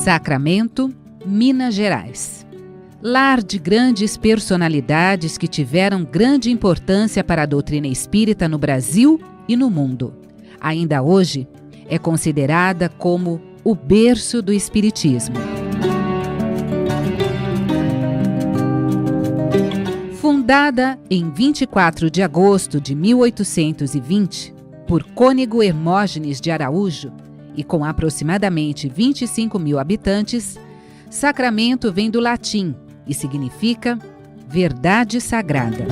Sacramento, Minas Gerais. Lar de grandes personalidades que tiveram grande importância para a doutrina espírita no Brasil e no mundo. Ainda hoje, é considerada como o berço do espiritismo. Fundada em 24 de agosto de 1820 por Cônego Hermógenes de Araújo e com aproximadamente 25 mil habitantes, Sacramento vem do latim e significa verdade sagrada.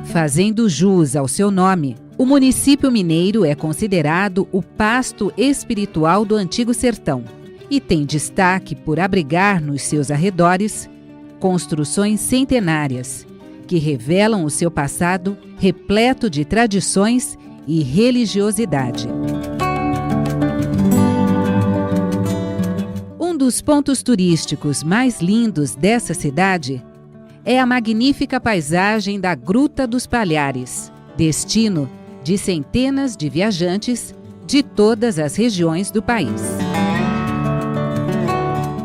Fazendo jus ao seu nome, o município mineiro é considerado o pasto espiritual do Antigo Sertão e tem destaque por abrigar nos seus arredores construções centenárias que revelam o seu passado repleto de tradições e religiosidade. Um dos pontos turísticos mais lindos dessa cidade é a magnífica paisagem da Gruta dos Palhares, destino de centenas de viajantes de todas as regiões do país.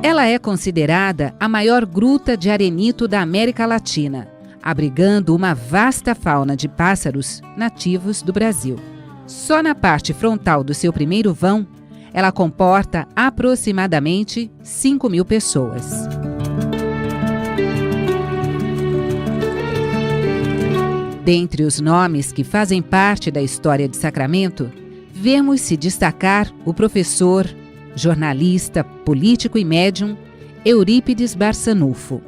Ela é considerada a maior gruta de arenito da América Latina, abrigando uma vasta fauna de pássaros nativos do Brasil. Só na parte frontal do seu primeiro vão, ela comporta aproximadamente 5 mil pessoas. Dentre os nomes que fazem parte da história de Sacramento, vemos se destacar o professor, jornalista, político e médium Eurípides Barçanufo.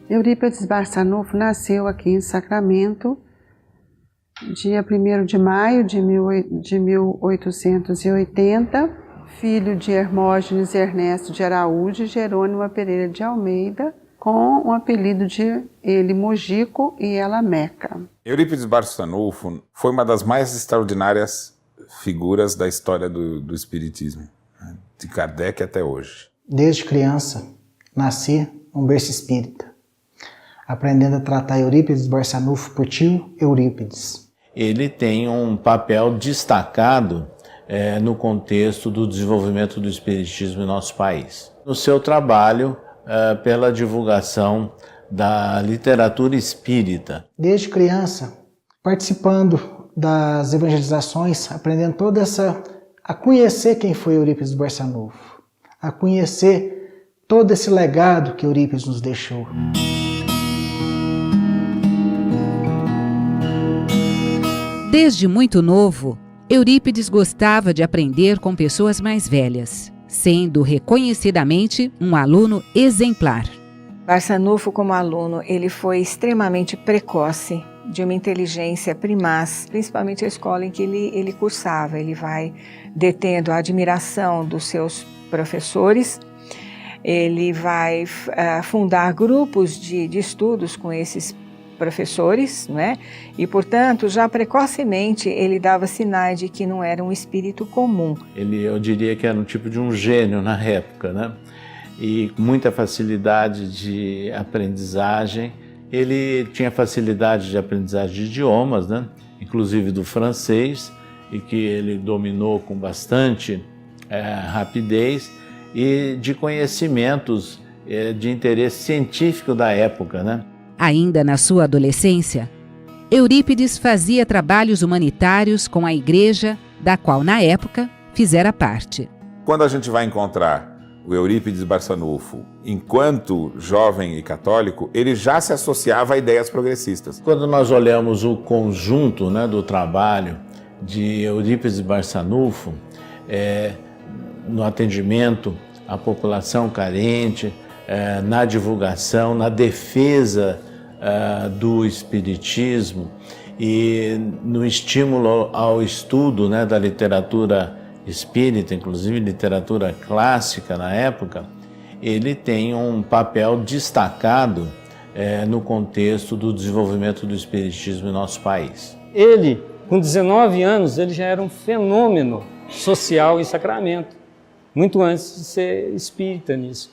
Eurípides Barçanufo nasceu aqui em Sacramento, dia 1º de maio de 1880, filho de Hermógenes Ernesto de Araújo e Jerônima Pereira de Almeida, com o apelido de ele Mojico e ela Meca. Eurípides Barçanufo foi uma das mais extraordinárias figuras da história do espiritismo, de Kardec até hoje. Desde criança, nasci num berço espírita, aprendendo a tratar Eurípides Barçanufo por tio Eurípides. Ele tem um papel destacado no contexto do desenvolvimento do espiritismo em nosso país. No seu trabalho pela divulgação da literatura espírita. Desde criança, participando das evangelizações, aprendendo a conhecer quem foi Eurípides Barçanufo, a conhecer todo esse legado que Eurípides nos deixou. Desde muito novo, Eurípides gostava de aprender com pessoas mais velhas, sendo reconhecidamente um aluno exemplar. Barçanufo, como aluno, ele foi extremamente precoce, de uma inteligência primaz, principalmente a escola em que ele cursava. Ele vai detendo a admiração dos seus professores, ele vai fundar grupos de estudos com esses professores, não é? E, portanto, já precocemente ele dava sinais de que não era um espírito comum. Eu diria que era um tipo de um gênio na época, né? E com muita facilidade de aprendizagem. Ele tinha facilidade de aprendizagem de idiomas, né? Inclusive do francês, e que ele dominou com bastante rapidez, e de conhecimentos de interesse científico da época, né? Ainda na sua adolescência, Eurípides fazia trabalhos humanitários com a igreja, da qual, na época, fizera parte. Quando a gente vai encontrar o Eurípides Barçanufo, enquanto jovem e católico, ele já se associava a ideias progressistas. Quando nós olhamos o conjunto, né, do trabalho de Eurípides Barçanufo, no atendimento à população carente, na divulgação, na defesa do espiritismo e no estímulo ao estudo, né, da literatura espírita, inclusive literatura clássica na época, ele tem um papel destacado no contexto do desenvolvimento do espiritismo em nosso país. Ele, com 19 anos, ele já era um fenômeno social em Sacramento, muito antes de ser espírita nisso.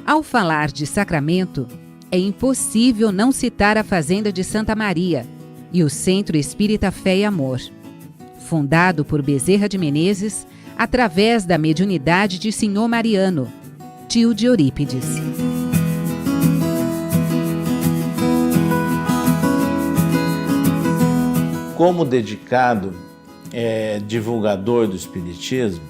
Ao falar de Sacramento, é impossível não citar a Fazenda de Santa Maria e o Centro Espírita Fé e Amor, fundado por Bezerra de Menezes através da mediunidade de Senhor Mariano, tio de Eurípides. Como dedicado divulgador do Espiritismo,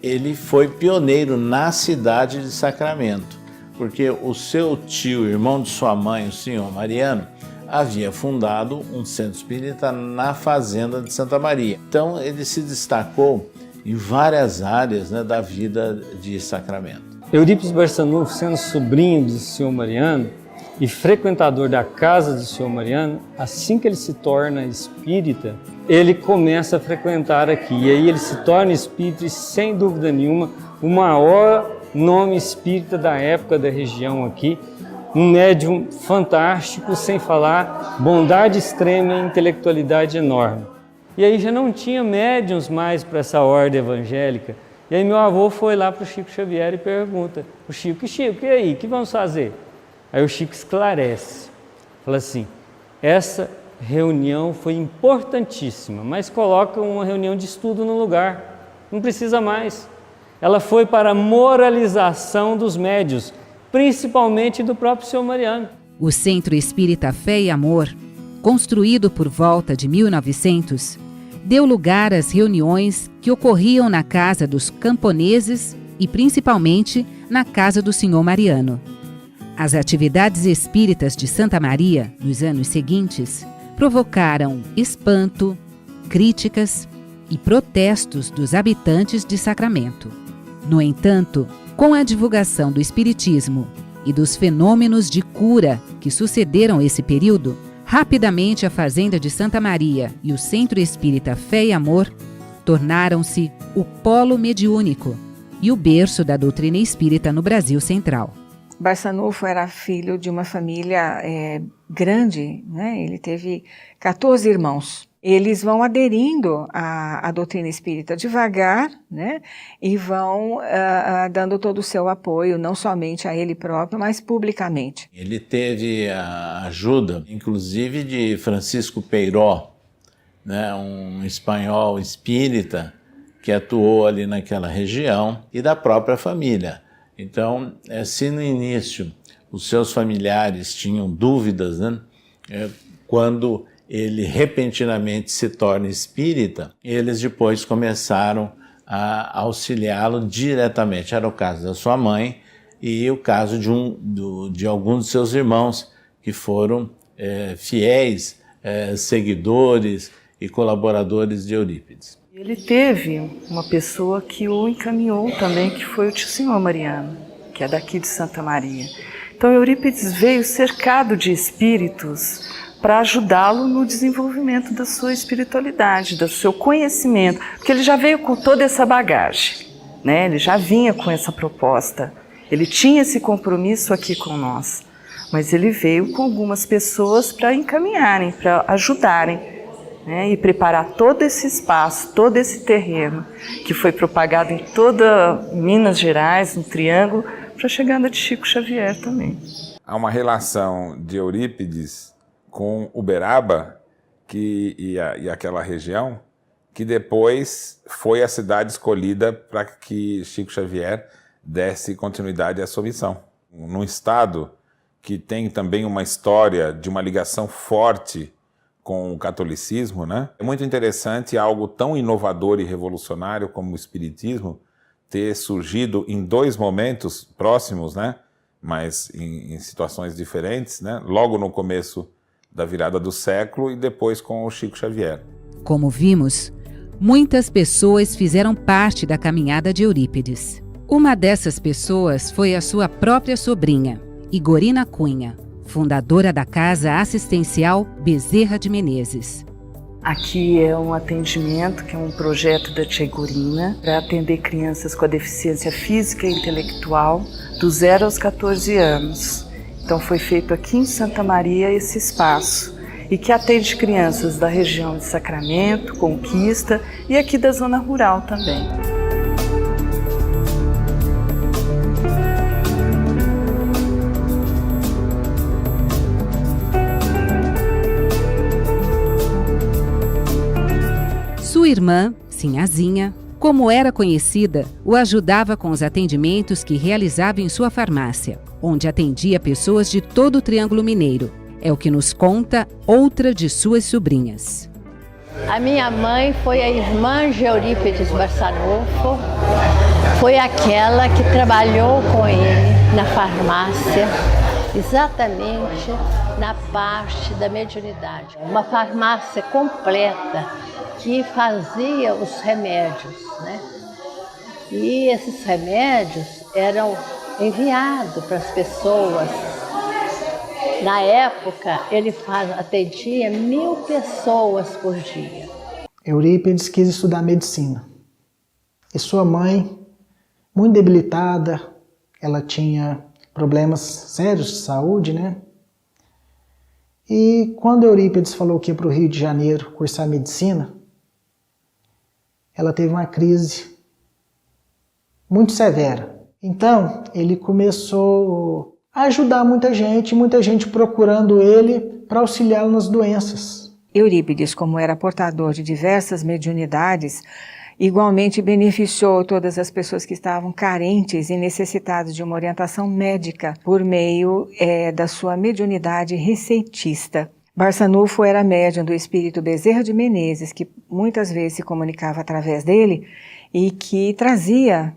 ele foi pioneiro na cidade de Sacramento, porque o seu tio, irmão de sua mãe, o senhor Mariano, havia fundado um centro espírita na fazenda de Santa Maria. Então ele se destacou em várias áreas, né, da vida de Sacramento. Eurípides Barçanufo, sendo sobrinho do senhor Mariano e frequentador da casa do senhor Mariano, assim que ele se torna espírita, ele começa a frequentar aqui. E aí ele se torna espírita e, sem dúvida nenhuma, o maior nome espírita da época da região aqui, um médium fantástico, sem falar bondade extrema e intelectualidade enorme. E aí já não tinha médiums mais para essa ordem evangélica. E aí meu avô foi lá para o Chico Xavier e pergunta, o Chico, e aí, o que vamos fazer? Aí o Chico esclarece, fala assim, essa reunião foi importantíssima, mas coloca uma reunião de estudo no lugar, não precisa mais. Ela foi para a moralização dos médiuns, principalmente do próprio senhor Mariano. O Centro Espírita Fé e Amor, construído por volta de 1900, deu lugar às reuniões que ocorriam na casa dos camponeses e principalmente na casa do senhor Mariano. As atividades espíritas de Santa Maria, nos anos seguintes, provocaram espanto, críticas e protestos dos habitantes de Sacramento. No entanto, com a divulgação do Espiritismo e dos fenômenos de cura que sucederam esse período, rapidamente a Fazenda de Santa Maria e o Centro Espírita Fé e Amor tornaram-se o polo mediúnico e o berço da doutrina espírita no Brasil Central. Barçanufo era filho de uma família grande, né? Ele teve 14 irmãos. Eles vão aderindo à doutrina espírita devagar, né? E vão dando todo o seu apoio, não somente a ele próprio, mas publicamente. Ele teve a ajuda, inclusive, de Francisco Peiró, né? Um espanhol espírita que atuou ali naquela região, e da própria família. Então, se no início os seus familiares tinham dúvidas, né? Quando ele repentinamente se torna espírita, eles depois começaram a auxiliá-lo diretamente. Era o caso da sua mãe e o caso de alguns de seus irmãos, que foram fiéis seguidores e colaboradores de Eurípides. Ele teve uma pessoa que o encaminhou também, que foi o tio senhor Mariano, que é daqui de Santa Maria. Então Eurípides veio cercado de espíritos para ajudá-lo no desenvolvimento da sua espiritualidade, do seu conhecimento, porque ele já veio com toda essa bagagem, né? Ele já vinha com essa proposta, ele tinha esse compromisso aqui com nós, mas ele veio com algumas pessoas para encaminharem, para ajudarem, né, e preparar todo esse espaço, todo esse terreno que foi propagado em toda Minas Gerais, no Triângulo, para a chegada de Chico Xavier também. Há uma relação de Eurípides com Uberaba e aquela região, que depois foi a cidade escolhida para que Chico Xavier desse continuidade à sua missão. Num estado que tem também uma história de uma ligação forte com o catolicismo, né? É muito interessante algo tão inovador e revolucionário como o espiritismo ter surgido em dois momentos próximos, né? Mas em situações diferentes, né? Logo no começo da virada do século e depois com o Chico Xavier. Como vimos, muitas pessoas fizeram parte da caminhada de Eurípides. Uma dessas pessoas foi a sua própria sobrinha, Igorina Cunha, fundadora da Casa Assistencial Bezerra de Menezes. Aqui é um atendimento, que é um projeto da tia Igorina, para atender crianças com a deficiência física e intelectual do 0 aos 14 anos. Então foi feito aqui em Santa Maria esse espaço, e que atende crianças da região de Sacramento, Conquista e aqui da zona rural também. irmã, Sinhazinha, como era conhecida, o ajudava com os atendimentos que realizava em sua farmácia, onde atendia pessoas de todo o Triângulo Mineiro. É o que nos conta outra de suas sobrinhas. A minha mãe foi a irmã de Eurípides Barçanufo, foi aquela que trabalhou com ele na farmácia, exatamente na parte da mediunidade. Uma farmácia completa que fazia os remédios, né? E esses remédios eram enviados para as pessoas. Na época, ele atendia 1000 pessoas por dia. Eurípides quis estudar medicina. E sua mãe, muito debilitada, ela tinha problemas sérios de saúde, né? E quando Eurípides falou que ia para o Rio de Janeiro cursar medicina, ela teve uma crise muito severa. Então, ele começou a ajudar muita gente procurando ele para auxiliá-lo nas doenças. Eurípides, como era portador de diversas mediunidades, igualmente beneficiou todas as pessoas que estavam carentes e necessitadas de uma orientação médica por meio da sua mediunidade receitista. Barçanufo era médium do espírito Bezerra de Menezes, que muitas vezes se comunicava através dele e que trazia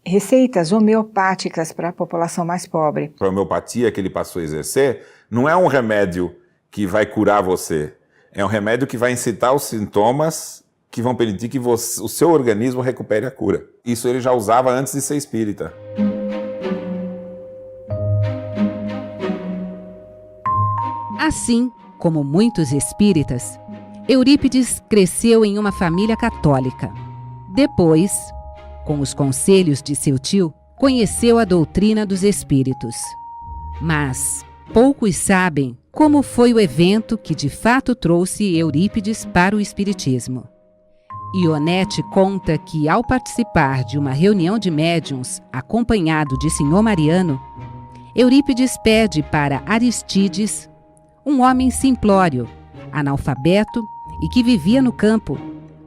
receitas homeopáticas para a população mais pobre. A homeopatia que ele passou a exercer não é um remédio que vai curar você, é um remédio que vai incitar os sintomas que vão permitir que o seu organismo recupere a cura. Isso ele já usava antes de ser espírita. Assim como muitos espíritas, Eurípides cresceu em uma família católica. Depois, com os conselhos de seu tio, conheceu a doutrina dos espíritos. Mas poucos sabem como foi o evento que de fato trouxe Eurípides para o espiritismo. Ionete conta que, ao participar de uma reunião de médiuns acompanhado de Senhor Mariano, Eurípides pede para Aristides, um homem simplório, analfabeto e que vivia no campo,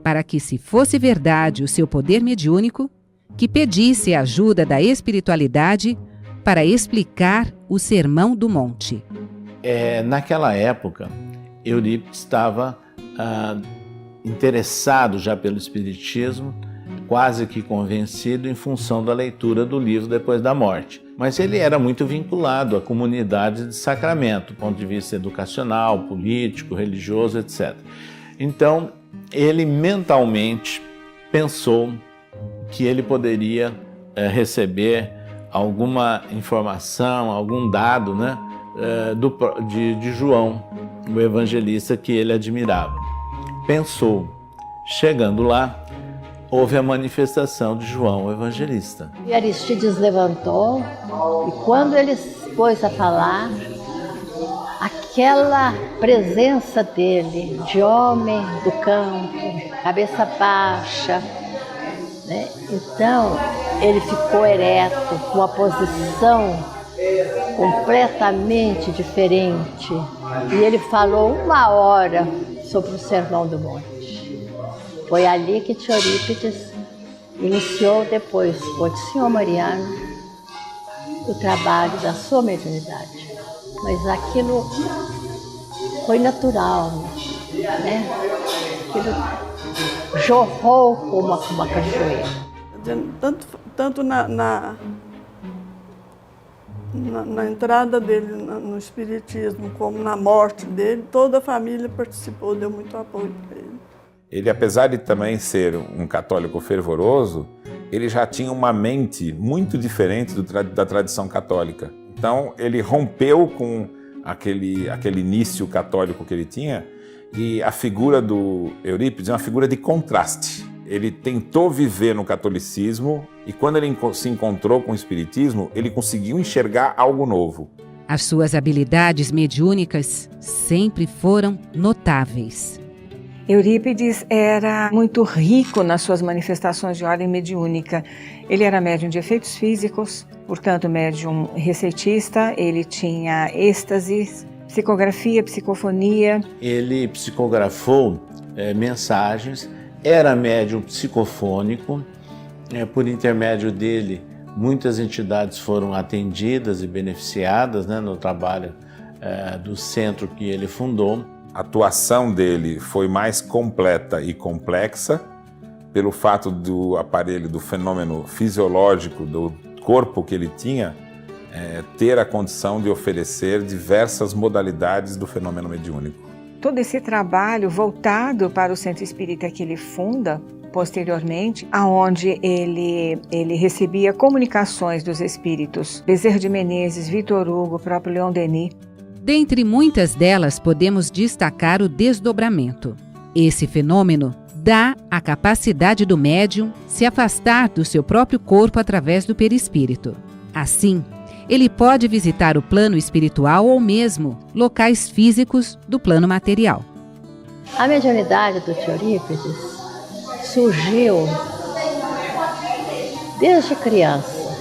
para que, se fosse verdade o seu poder mediúnico, que pedisse a ajuda da espiritualidade para explicar o Sermão do Monte. Naquela época, Eurípides estava interessado já pelo espiritismo, quase que convencido em função da leitura do livro depois da morte. Mas ele era muito vinculado à comunidade de Sacramento, do ponto de vista educacional, político, religioso, etc. Então, ele mentalmente pensou que ele poderia receber alguma informação, algum dado, né, de João, o evangelista que ele admirava. Pensou. Chegando lá, houve a manifestação de João, o evangelista. E Aristides levantou e quando ele pôs a falar, aquela presença dele, de homem do campo, cabeça baixa, né? Então ele ficou ereto, com uma posição completamente diferente. E ele falou 1 hora sobre o Sermão do Monte. Foi ali que Eurípides iniciou depois, com o Senhor Mariano, o trabalho da sua mediunidade. Mas aquilo foi natural, né? Aquilo jorrou como uma cachoeira. Tanto na entrada dele no espiritismo, como na morte dele, toda a família participou, deu muito apoio para ele. Ele, apesar de também ser um católico fervoroso, ele já tinha uma mente muito diferente da tradição católica. Então, ele rompeu com aquele início católico que ele tinha, e a figura do Eurípides é uma figura de contraste. Ele tentou viver no catolicismo e quando ele se encontrou com o espiritismo, ele conseguiu enxergar algo novo. As suas habilidades mediúnicas sempre foram notáveis. Eurípides era muito rico nas suas manifestações de ordem mediúnica. Ele era médium de efeitos físicos, portanto médium receitista, ele tinha êxtase, psicografia, psicofonia. Ele psicografou mensagens, era médium psicofônico, por intermédio dele muitas entidades foram atendidas e beneficiadas, né, no trabalho do centro que ele fundou. A atuação dele foi mais completa e complexa pelo fato do aparelho, do fenômeno fisiológico do corpo que ele tinha, ter a condição de oferecer diversas modalidades do fenômeno mediúnico. Todo esse trabalho voltado para o centro espírita que ele funda posteriormente, aonde ele recebia comunicações dos espíritos Bezerra de Menezes, Vitor Hugo, o próprio Leon Denis. Dentre muitas delas, podemos destacar o desdobramento. Esse fenômeno dá a capacidade do médium se afastar do seu próprio corpo através do perispírito. Assim, ele pode visitar o plano espiritual ou mesmo locais físicos do plano material. A mediunidade do tio Eurípides surgiu desde criança,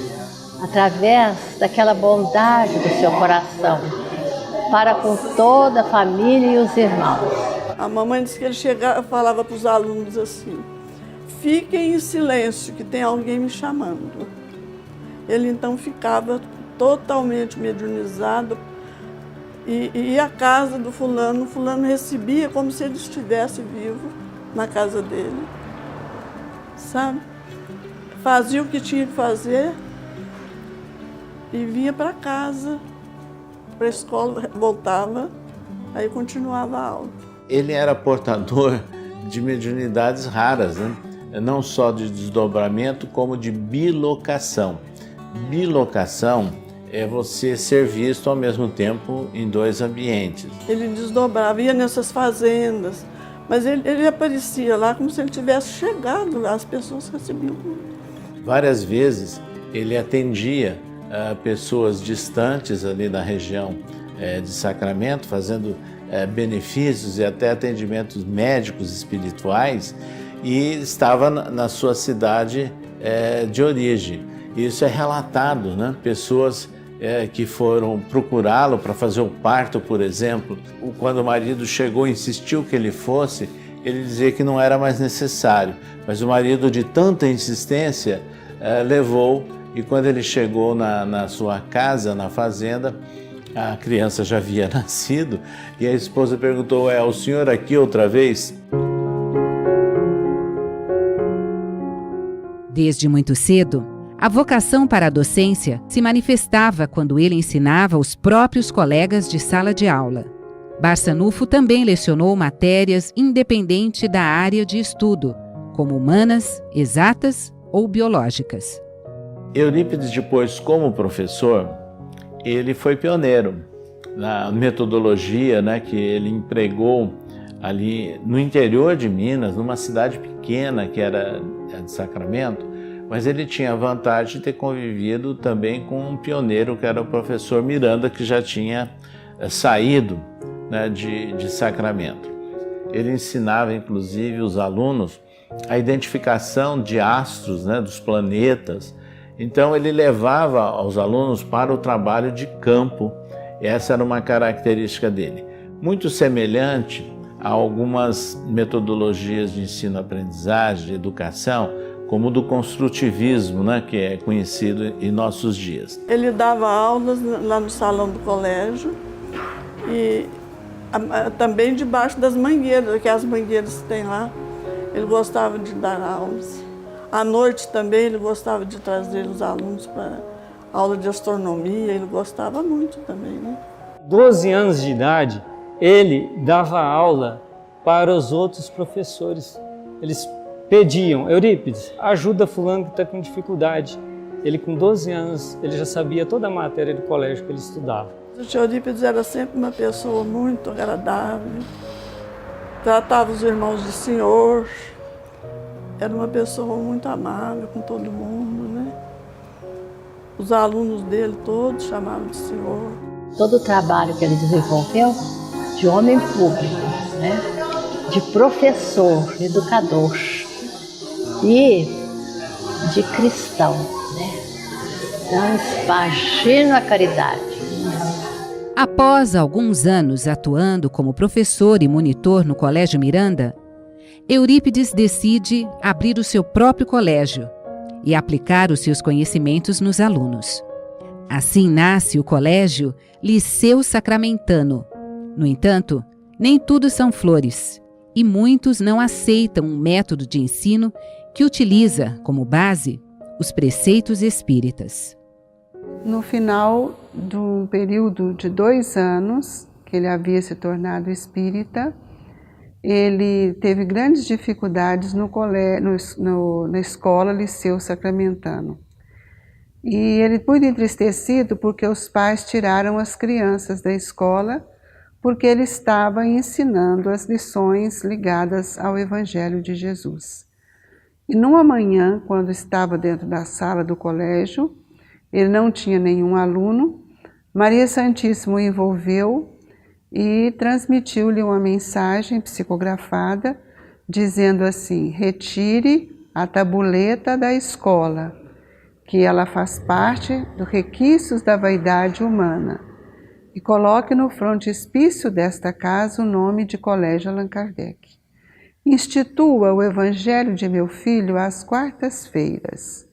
através daquela bondade do seu coração, para com toda a família e os irmãos. A mamãe disse que ele chegava, falava para os alunos assim: fiquem em silêncio, que tem alguém me chamando. Ele então ficava totalmente mediunizado e ia à casa do fulano, o fulano recebia como se ele estivesse vivo na casa dele, sabe? Fazia o que tinha que fazer e vinha para casa, para a escola, voltava, aí continuava a aula. Ele era portador de mediunidades raras, né? Não só de desdobramento, como de bilocação. Bilocação é você ser visto ao mesmo tempo em dois ambientes. Ele desdobrava, ia nessas fazendas, mas ele aparecia lá como se ele tivesse chegado lá, as pessoas recebiam. Várias vezes ele atendia pessoas distantes ali da região de Sacramento, fazendo benefícios e até atendimentos médicos espirituais, e estava na sua cidade de origem. Isso é relatado, né? Pessoas que foram procurá-lo para fazer o parto, por exemplo. Quando o marido chegou e insistiu que ele fosse, ele dizia que não era mais necessário. Mas o marido, de tanta insistência, levou, e quando ele chegou na sua casa, na fazenda, a criança já havia nascido, e a esposa perguntou: é o senhor aqui outra vez? Desde muito cedo, a vocação para a docência se manifestava quando ele ensinava os próprios colegas de sala de aula. Barçanufo também lecionou matérias independente da área de estudo, como humanas, exatas ou biológicas. Eurípides, depois, como professor, ele foi pioneiro na metodologia, né, que ele empregou ali no interior de Minas, numa cidade pequena que era de Sacramento, mas ele tinha a vantagem de ter convivido também com um pioneiro que era o professor Miranda, que já tinha saído, né, de Sacramento. Ele ensinava, inclusive, os alunos a identificação de astros, né, dos planetas. Então ele levava os alunos para o trabalho de campo. Essa era uma característica dele. Muito semelhante a algumas metodologias de ensino-aprendizagem, de educação, como o do construtivismo, né, que é conhecido em nossos dias. Ele dava aulas lá no salão do colégio e também debaixo das mangueiras, que as mangueiras tem lá. Ele gostava de dar aulas. À noite também ele gostava de trazer os alunos para aula de astronomia, ele gostava muito também, né? 12 anos de idade, ele dava aula para os outros professores. Eles pediam: Eurípides, ajuda fulano que está com dificuldade. Ele, com 12 anos, ele já sabia toda a matéria do colégio que ele estudava. O tio Eurípides era sempre uma pessoa muito agradável, tratava os irmãos de senhor, era uma pessoa muito amável com todo mundo, né? Os alunos dele todos chamavam de senhor. Todo o trabalho que ele desenvolveu de homem público, né? De professor, de educador e de cristão, né? Então, imagina a caridade. Após alguns anos atuando como professor e monitor no Colégio Miranda, Eurípides decide abrir o seu próprio colégio e aplicar os seus conhecimentos nos alunos. Assim nasce o Colégio Liceu Sacramentano. No entanto, nem tudo são flores, e muitos não aceitam um método de ensino que utiliza como base os preceitos espíritas. No final de um período de 2 anos, que ele havia se tornado espírita, ele teve grandes dificuldades na escola Liceu Sacramentano. E ele muito entristecido porque os pais tiraram as crianças da escola porque ele estava ensinando as lições ligadas ao Evangelho de Jesus. E numa manhã, quando estava dentro da sala do colégio, ele não tinha nenhum aluno, Maria Santíssima o envolveu e transmitiu-lhe uma mensagem psicografada, dizendo assim: retire a tabuleta da escola, que ela faz parte dos requisitos da vaidade humana, e coloque no frontispício desta casa o nome de Colégio Allan Kardec. Institua o Evangelho de meu filho às quartas-feiras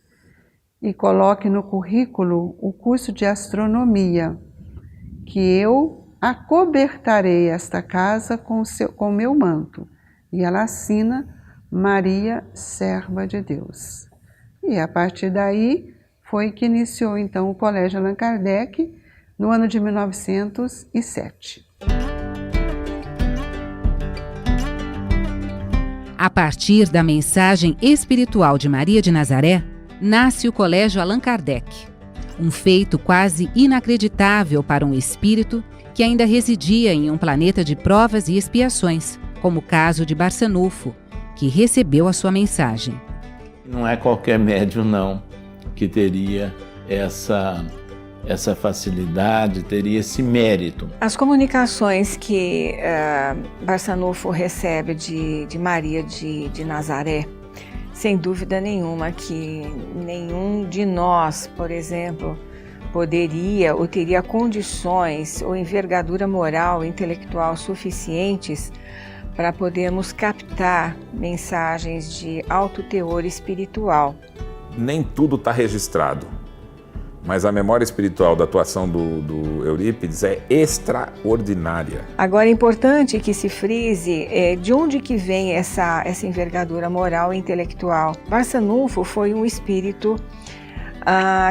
e coloque no currículo o curso de astronomia, que eu acobertarei esta casa com meu manto. E ela assina Maria, serva de Deus. E a partir daí foi que iniciou então o Colégio Allan Kardec no ano de 1907. A partir da mensagem espiritual de Maria de Nazaré, nasce o Colégio Allan Kardec, um feito quase inacreditável para um espírito que ainda residia em um planeta de provas e expiações, como o caso de Barçanufo, que recebeu a sua mensagem. Não é qualquer médium, não, que teria essa facilidade, teria esse mérito. As comunicações que Barçanufo recebe de Maria de Nazaré, sem dúvida nenhuma que nenhum de nós, por exemplo, poderia ou teria condições ou envergadura moral e intelectual suficientes para podermos captar mensagens de alto teor espiritual. Nem tudo está registrado, mas a memória espiritual da atuação do Eurípides é extraordinária. Agora é importante que se frise de onde que vem essa envergadura moral e intelectual. Barçanufo foi um espírito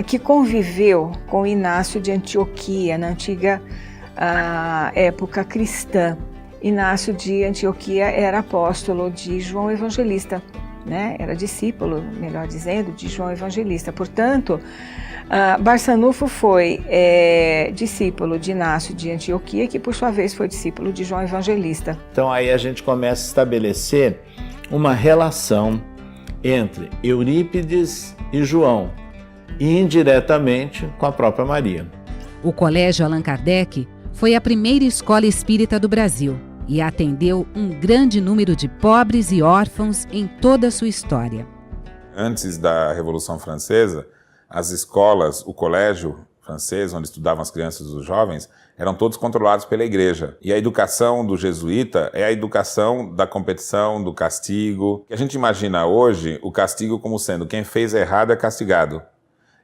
que conviveu com Inácio de Antioquia na antiga época cristã. Inácio de Antioquia era apóstolo de João Evangelista, né? Era discípulo, melhor dizendo, de João Evangelista. Portanto, Barçanufo foi discípulo de Inácio de Antioquia, que por sua vez foi discípulo de João Evangelista. Então aí a gente começa a estabelecer uma relação entre Eurípides e João, e indiretamente com a própria Maria. O Colégio Allan Kardec foi a primeira escola espírita do Brasil e atendeu um grande número de pobres e órfãos em toda a sua história. Antes da Revolução Francesa, as escolas, o colégio francês, onde estudavam as crianças e os jovens, eram todos controlados pela igreja. E a educação do jesuíta é a educação da competição, do castigo. A gente imagina hoje o castigo como sendo quem fez errado é castigado.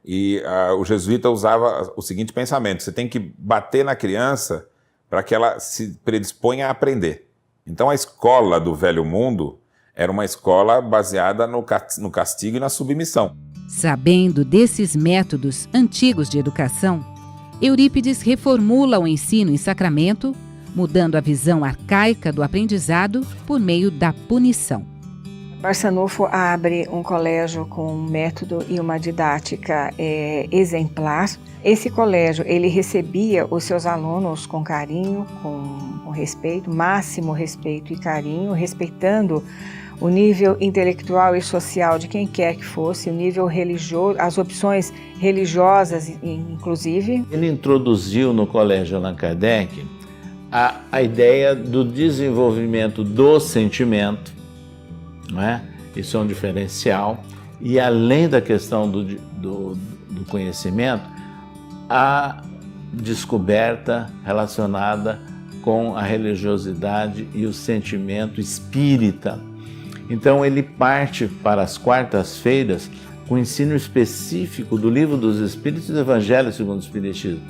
E o jesuíta usava o seguinte pensamento: você tem que bater na criança para que ela se predisponha a aprender. Então a escola do Velho Mundo era uma escola baseada no castigo e na submissão. Sabendo desses métodos antigos de educação, Eurípides reformula o ensino em Sacramento, mudando a visão arcaica do aprendizado por meio da punição. Barçanufo abre um colégio com um método e uma didática exemplar. Esse colégio, ele recebia os seus alunos com carinho, com respeito, máximo respeito e carinho, respeitando o nível intelectual e social de quem quer que fosse, o nível religioso, as opções religiosas, inclusive. Ele introduziu no Colégio Allan Kardec a ideia do desenvolvimento do sentimento, não é? Isso é um diferencial. E além da questão do conhecimento, a descoberta relacionada com a religiosidade e o sentimento espírita. Então ele parte para as quartas-feiras com ensino específico do Livro dos Espíritos e do Evangelho segundo o Espiritismo.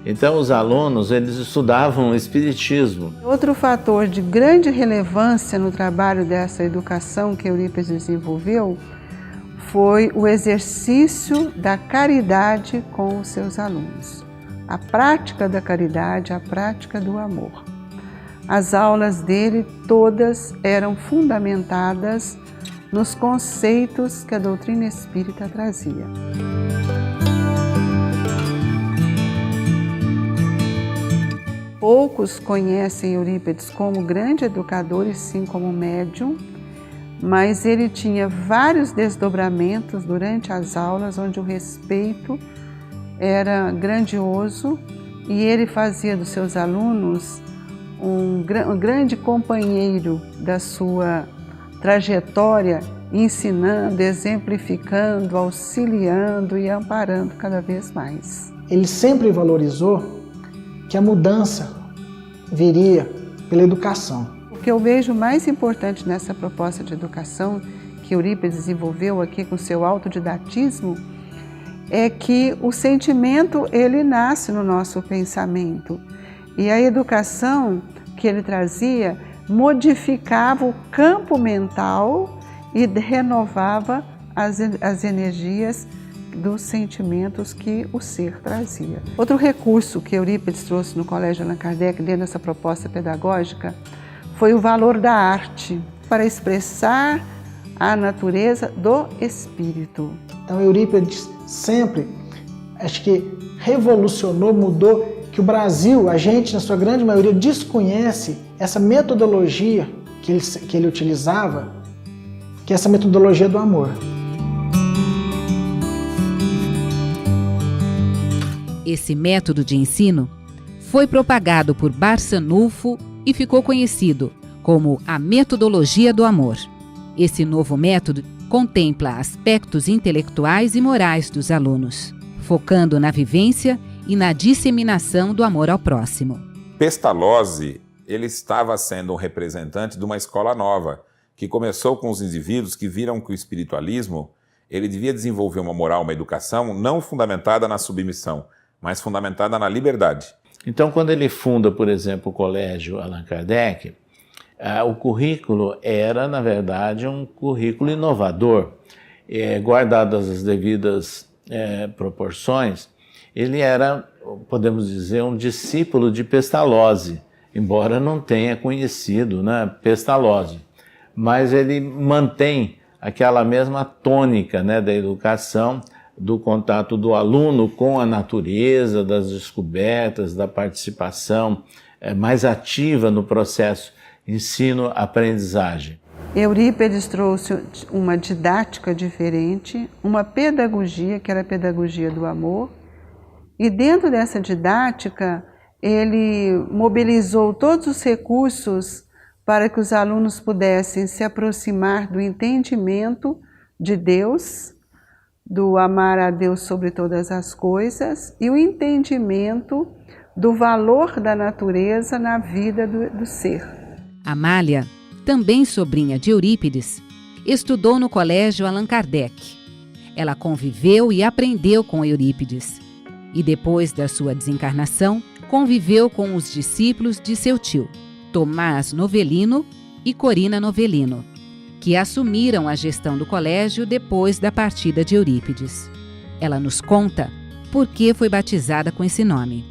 Então os alunos, eles estudavam o Espiritismo. Outro fator de grande relevância no trabalho dessa educação que Eurípides desenvolveu foi o exercício da caridade com os seus alunos. A prática da caridade, a prática do amor. As aulas dele todas eram fundamentadas nos conceitos que a doutrina espírita trazia. Poucos conhecem Eurípides como grande educador e sim como médium, mas ele tinha vários desdobramentos durante as aulas onde o respeito era grandioso e ele fazia dos seus alunos um grande companheiro da sua trajetória, ensinando, exemplificando, auxiliando e amparando cada vez mais. Ele sempre valorizou que a mudança viria pela educação. O que eu vejo mais importante nessa proposta de educação que Eurípides desenvolveu aqui com seu autodidatismo é que o sentimento ele nasce no nosso pensamento e a educação que ele trazia modificava o campo mental e renovava as energias dos sentimentos que o ser trazia. Outro recurso que Eurípides trouxe no Colégio Allan Kardec, dentro dessa proposta pedagógica, foi o valor da arte para expressar a natureza do espírito. Então Eurípides sempre, acho que revolucionou, mudou, que o Brasil, a gente, na sua grande maioria, desconhece essa metodologia que ele utilizava, que é essa metodologia do amor. Esse método de ensino foi propagado por Barçanufo e ficou conhecido como a metodologia do amor. Esse novo método contempla aspectos intelectuais e morais dos alunos, focando na vivência e na disseminação do amor ao próximo. Pestalozzi, ele estava sendo um representante de uma escola nova, que começou com os indivíduos que viram que o espiritualismo ele devia desenvolver uma moral, uma educação não fundamentada na submissão, mas fundamentada na liberdade. Então, quando ele funda, por exemplo, o Colégio Allan Kardec, o currículo era, na verdade, um currículo inovador, guardadas as devidas proporções. Ele era, podemos dizer, um discípulo de Pestalozzi, embora não tenha conhecido, né, Pestalozzi. Mas ele mantém aquela mesma tônica, né, da educação, do contato do aluno com a natureza, das descobertas, da participação mais ativa no processo ensino-aprendizagem. Eurípides trouxe uma didática diferente, uma pedagogia, que era a pedagogia do amor, e dentro dessa didática ele mobilizou todos os recursos para que os alunos pudessem se aproximar do entendimento de Deus, do amar a Deus sobre todas as coisas e o entendimento do valor da natureza na vida do ser. Amália, também sobrinha de Eurípides, estudou no Colégio Allan Kardec. Ela conviveu e aprendeu com Eurípides. E depois da sua desencarnação, conviveu com os discípulos de seu tio, Tomás Novelino e Corina Novelino, que assumiram a gestão do colégio depois da partida de Eurípides. Ela nos conta por que foi batizada com esse nome.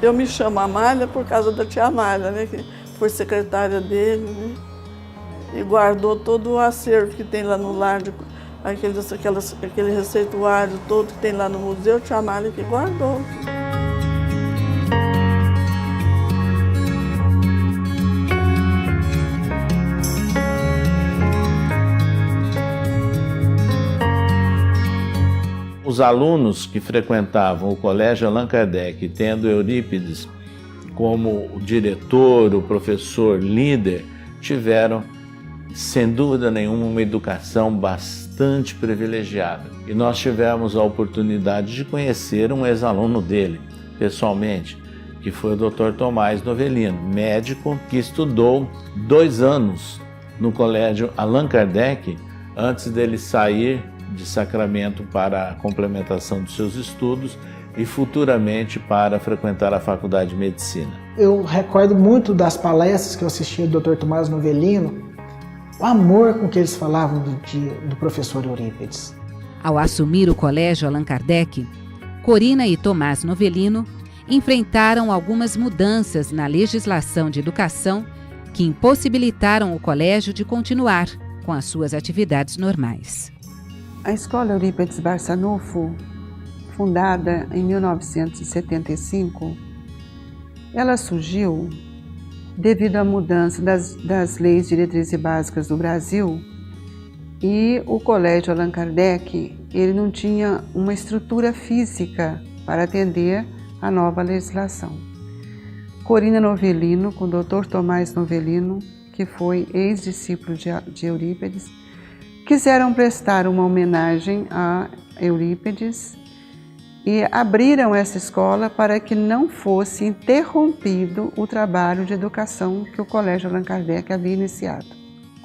Eu me chamo Amália por causa da tia Amália, né, que foi secretária dele, né, e guardou todo o acervo que tem lá no lar, aquele receituário todo que tem lá no museu, tia Amália que guardou. Os alunos que frequentavam o Colégio Allan Kardec, tendo Eurípides como o diretor, o professor, líder, tiveram, sem dúvida nenhuma, uma educação bastante privilegiada. E nós tivemos a oportunidade de conhecer um ex-aluno dele, pessoalmente, que foi o Dr. Tomás Novelino, médico que estudou 2 anos no Colégio Allan Kardec antes dele sair de Sacramento para a complementação dos seus estudos e futuramente para frequentar a Faculdade de Medicina. Eu recordo muito das palestras que eu assistia do Dr. Tomás Novelino, o amor com que eles falavam do professor Eurípides. Ao assumir o Colégio Allan Kardec, Corina e Tomás Novelino enfrentaram algumas mudanças na legislação de educação que impossibilitaram o colégio de continuar com as suas atividades normais. A Escola Eurípides Barçanufo, fundada em 1975, ela surgiu devido à mudança das leis diretrizes básicas do Brasil, e o Colégio Allan Kardec ele não tinha uma estrutura física para atender a nova legislação. Corina Novelino, com o Dr. Tomás Novelino, que foi ex-discípulo de Eurípides, quiseram prestar uma homenagem a Eurípides e abriram essa escola para que não fosse interrompido o trabalho de educação que o Colégio Allan Kardec havia iniciado.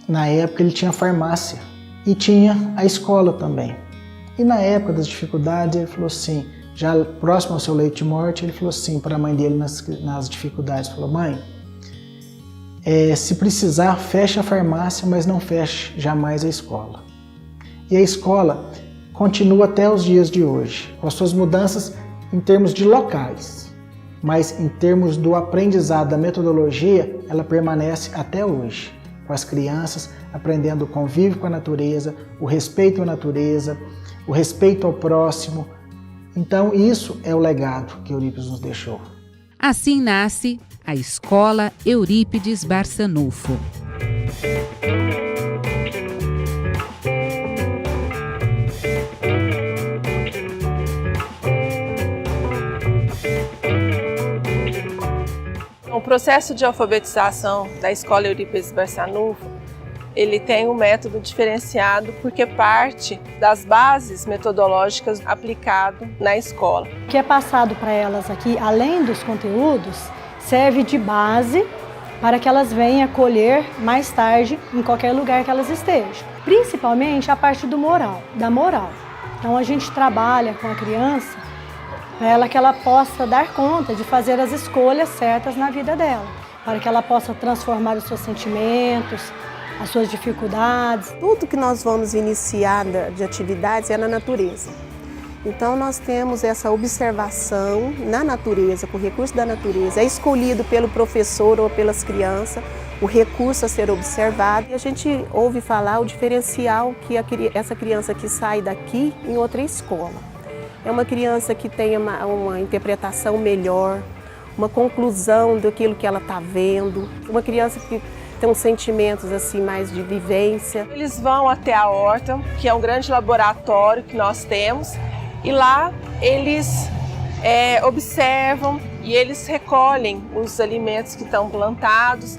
Na época ele tinha farmácia e tinha a escola também. E na época das dificuldades ele falou assim, já próximo ao seu leito de morte, ele falou assim para a mãe dele nas dificuldades, falou: mãe, se precisar, feche a farmácia, mas não feche jamais a escola. E a escola continua até os dias de hoje, com as suas mudanças em termos de locais, mas em termos do aprendizado, da metodologia, ela permanece até hoje, com as crianças aprendendo o convívio com a natureza, o respeito à natureza, o respeito ao próximo. Então isso é o legado que Eurípides nos deixou. Assim nasce a Escola Eurípides Barçanufo. O processo de alfabetização da Escola Eurípides Barçanufo, ele tem um método diferenciado porque parte das bases metodológicas aplicado na escola. O que é passado para elas aqui, além dos conteúdos, serve de base para que elas venham acolher mais tarde em qualquer lugar que elas estejam. Principalmente a parte da moral. Então a gente trabalha com a criança para que ela possa dar conta de fazer as escolhas certas na vida dela, para que ela possa transformar os seus sentimentos, as suas dificuldades. Tudo que nós vamos iniciar de atividades é na natureza. Então nós temos essa observação na natureza, com o recurso da natureza. É escolhido pelo professor ou pelas crianças o recurso a ser observado. E a gente ouve falar o diferencial que essa criança que sai daqui em outra escola. É uma criança que tem uma interpretação melhor, uma conclusão daquilo que ela está vendo, uma criança que tem uns sentimentos assim mais de vivência. Eles vão até a horta, que é um grande laboratório que nós temos, e lá eles observam e eles recolhem os alimentos que estão plantados,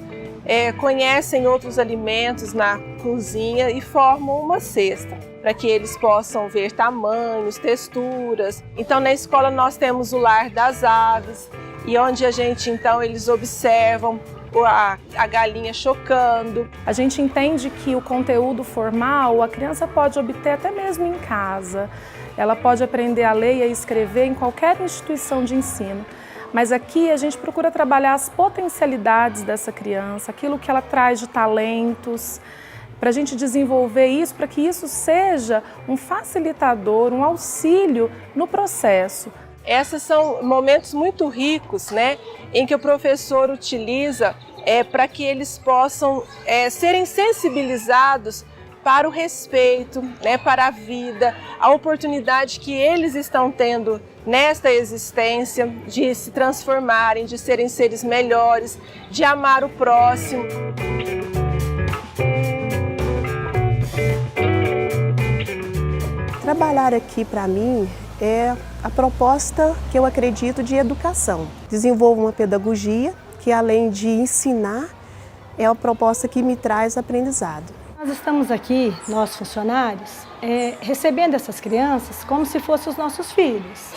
conhecem outros alimentos na cozinha e formam uma cesta, para que eles possam ver tamanhos, texturas. Então na escola nós temos o lar das aves, e onde eles observam a galinha chocando. A gente entende que o conteúdo formal a criança pode obter até mesmo em casa. Ela pode aprender a ler e a escrever em qualquer instituição de ensino. Mas aqui a gente procura trabalhar as potencialidades dessa criança, aquilo que ela traz de talentos, para a gente desenvolver isso, para que isso seja um facilitador, um auxílio no processo. Esses são momentos muito ricos, né, em que o professor utiliza para que eles possam serem sensibilizados para o respeito, né, para a vida, a oportunidade que eles estão tendo nesta existência de se transformarem, de serem seres melhores, de amar o próximo. Trabalhar aqui para mim é a proposta que eu acredito de educação. Desenvolvo uma pedagogia que, além de ensinar, é a proposta que me traz aprendizado. Nós estamos aqui, nós funcionários, recebendo essas crianças como se fossem os nossos filhos.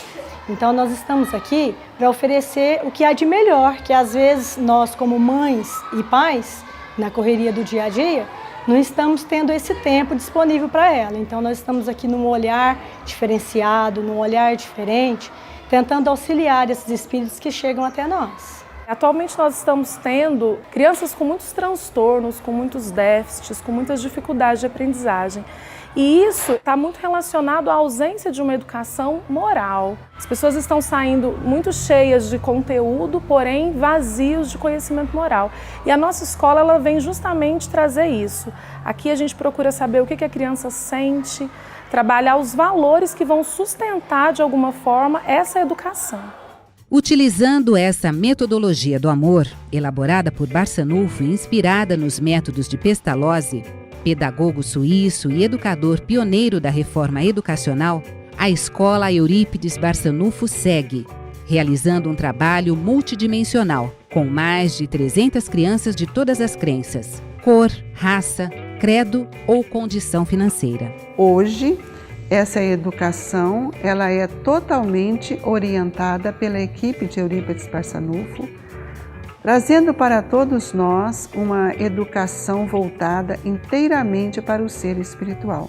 Então nós estamos aqui para oferecer o que há de melhor, que às vezes nós como mães e pais, na correria do dia a dia, não estamos tendo esse tempo disponível para ela. Então nós estamos aqui num olhar diferenciado, num olhar diferente, tentando auxiliar esses espíritos que chegam até nós. Atualmente nós estamos tendo crianças com muitos transtornos, com muitos déficits, com muitas dificuldades de aprendizagem. E isso está muito relacionado à ausência de uma educação moral. As pessoas estão saindo muito cheias de conteúdo, porém vazios de conhecimento moral. E a nossa escola ela vem justamente trazer isso. Aqui a gente procura saber o que a criança sente, trabalhar os valores que vão sustentar de alguma forma essa educação. Utilizando essa metodologia do amor, elaborada por Barçanufo e inspirada nos métodos de Pestalozzi, pedagogo suíço e educador pioneiro da reforma educacional, a Escola Eurípides Barçanufo segue, realizando um trabalho multidimensional, com mais de 300 crianças de todas as crenças, cor, raça, credo ou condição financeira. Hoje, essa educação ela é totalmente orientada pela equipe de Eurípides Barçanufo, trazendo para todos nós uma educação voltada inteiramente para o ser espiritual.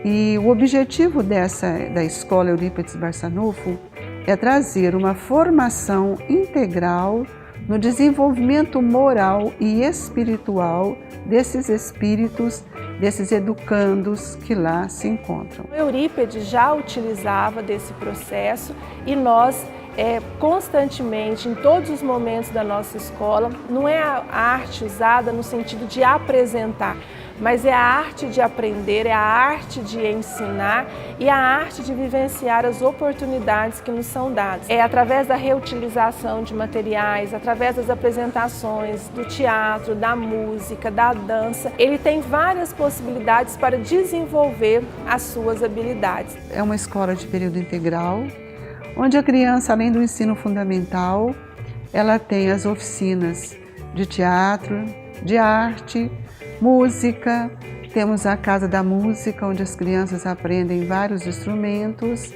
E o objetivo da Escola Eurípides Barçanufo é trazer uma formação integral no desenvolvimento moral e espiritual desses espíritos, desses educandos que lá se encontram. O Eurípides já utilizava desse processo e nós constantemente, em todos os momentos da nossa escola, não é a arte usada no sentido de apresentar, mas é a arte de aprender, é a arte de ensinar e a arte de vivenciar as oportunidades que nos são dadas. É através da reutilização de materiais, através das apresentações, do teatro, da música, da dança. Ele tem várias possibilidades para desenvolver as suas habilidades. É uma escola de período integral, onde a criança, além do ensino fundamental, ela tem as oficinas de teatro, de arte, música, temos a Casa da Música, onde as crianças aprendem vários instrumentos,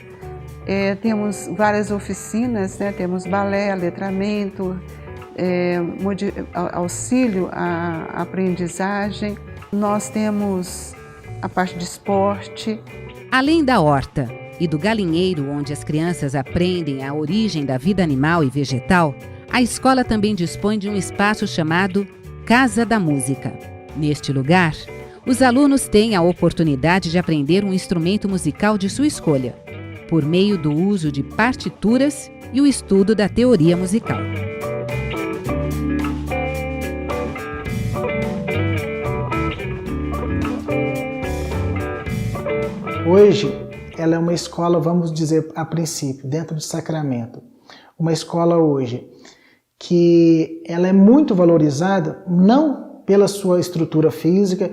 temos várias oficinas, né? Temos balé, letramento, auxílio à aprendizagem, nós temos a parte de esporte. Além da horta e do galinheiro, onde as crianças aprendem a origem da vida animal e vegetal, a escola também dispõe de um espaço chamado Casa da Música. Neste lugar, os alunos têm a oportunidade de aprender um instrumento musical de sua escolha, por meio do uso de partituras e o estudo da teoria musical. Hoje, ela é uma escola, vamos dizer a princípio, dentro de Sacramento. Uma escola hoje que ela é muito valorizada, não pela sua estrutura física,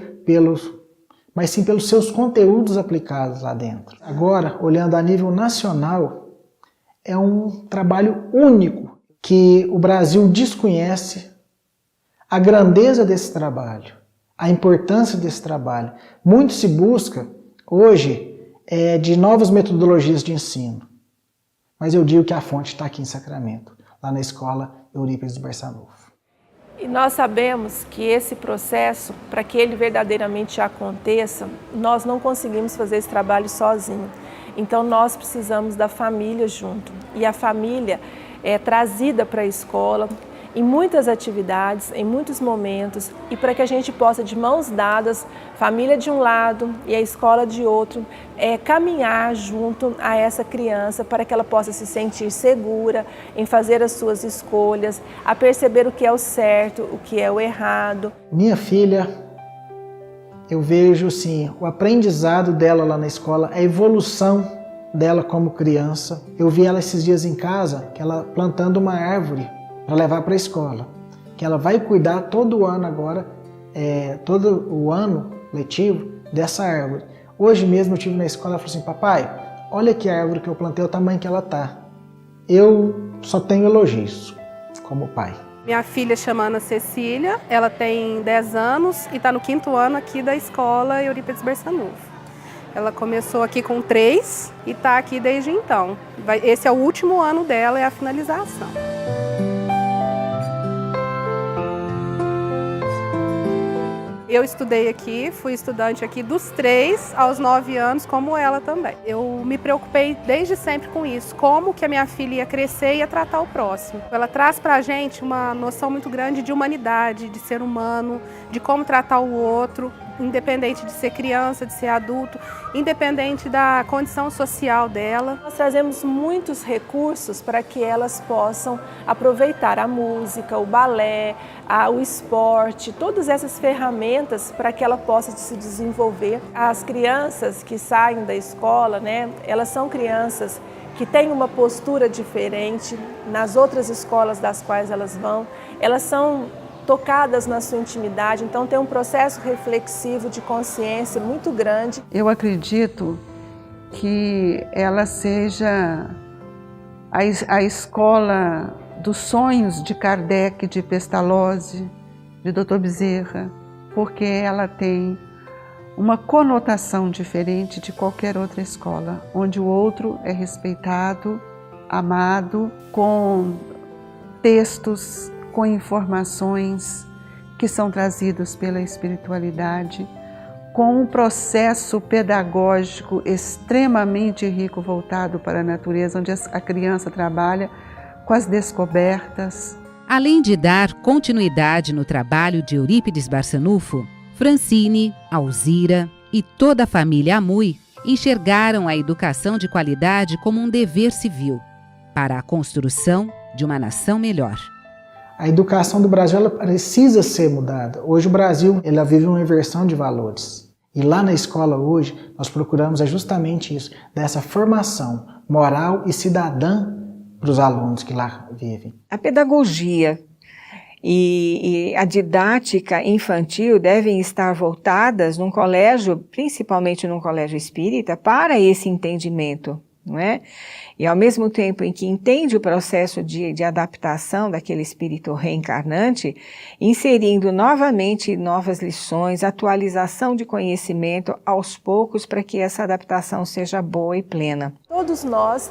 mas sim pelos seus conteúdos aplicados lá dentro. Agora, olhando a nível nacional, é um trabalho único que o Brasil desconhece a grandeza desse trabalho, a importância desse trabalho. Muito se busca hoje de novas metodologias de ensino. Mas eu digo que a fonte está aqui em Sacramento, lá na Escola Eurípides Barçanufo. E nós sabemos que esse processo, para que ele verdadeiramente aconteça, nós não conseguimos fazer esse trabalho sozinho. Então nós precisamos da família junto. E a família é trazida para a escola em muitas atividades, em muitos momentos, e para que a gente possa, de mãos dadas, família de um lado e a escola de outro, caminhar junto a essa criança para que ela possa se sentir segura em fazer as suas escolhas, a perceber o que é o certo, o que é o errado. Minha filha, eu vejo sim o aprendizado dela lá na escola, a evolução dela como criança. Eu vi ela esses dias em casa, que ela plantando uma árvore para levar para a escola, que ela vai cuidar todo o ano agora, todo o ano letivo dessa árvore. Hoje mesmo eu estive na escola e falei assim: papai, olha que a árvore que eu plantei, o tamanho que ela tá. Eu só tenho elogios como pai. Minha filha chama Ana Cecília, ela tem 10 anos e está no 5º ano aqui da escola Eurípides Barçanufo. Ela começou aqui com 3 e está aqui desde então. Esse é o último ano dela, é a finalização. Eu estudei aqui, fui estudante aqui dos 3 aos 9 anos, como ela também. Eu me preocupei desde sempre com isso, como que a minha filha ia crescer e ia tratar o próximo. Ela traz pra gente uma noção muito grande de humanidade, de ser humano, de como tratar o outro, independente de ser criança, de ser adulto, independente da condição social dela. Nós trazemos muitos recursos para que elas possam aproveitar a música, o balé, o esporte, todas essas ferramentas para que ela possa se desenvolver. As crianças que saem da escola, né, elas são crianças que têm uma postura diferente nas outras escolas das quais elas vão. Elas são tocadas na sua intimidade, então tem um processo reflexivo de consciência muito grande. Eu acredito que ela seja a escola dos sonhos de Kardec, de Pestalozzi, de Dr. Bezerra, porque ela tem uma conotação diferente de qualquer outra escola, onde o outro é respeitado, amado, com textos, com informações que são trazidos pela espiritualidade, com um processo pedagógico extremamente rico voltado para a natureza, onde a criança trabalha com as descobertas. Além de dar continuidade no trabalho de Eurípides Barçanufo, Francine, Alzira e toda a família Amui enxergaram a educação de qualidade como um dever civil para a construção de uma nação melhor. A educação do Brasil ela precisa ser mudada. Hoje o Brasil ela vive uma inversão de valores. E lá na escola hoje nós procuramos justamente isso, dessa formação moral e cidadã para os alunos que lá vivem. A pedagogia e a didática infantil devem estar voltadas num colégio, principalmente num colégio espírita, para esse entendimento, não é? E ao mesmo tempo em que entende o processo de adaptação daquele espírito reencarnante, inserindo novamente novas lições, atualização de conhecimento aos poucos para que essa adaptação seja boa e plena. Todos nós,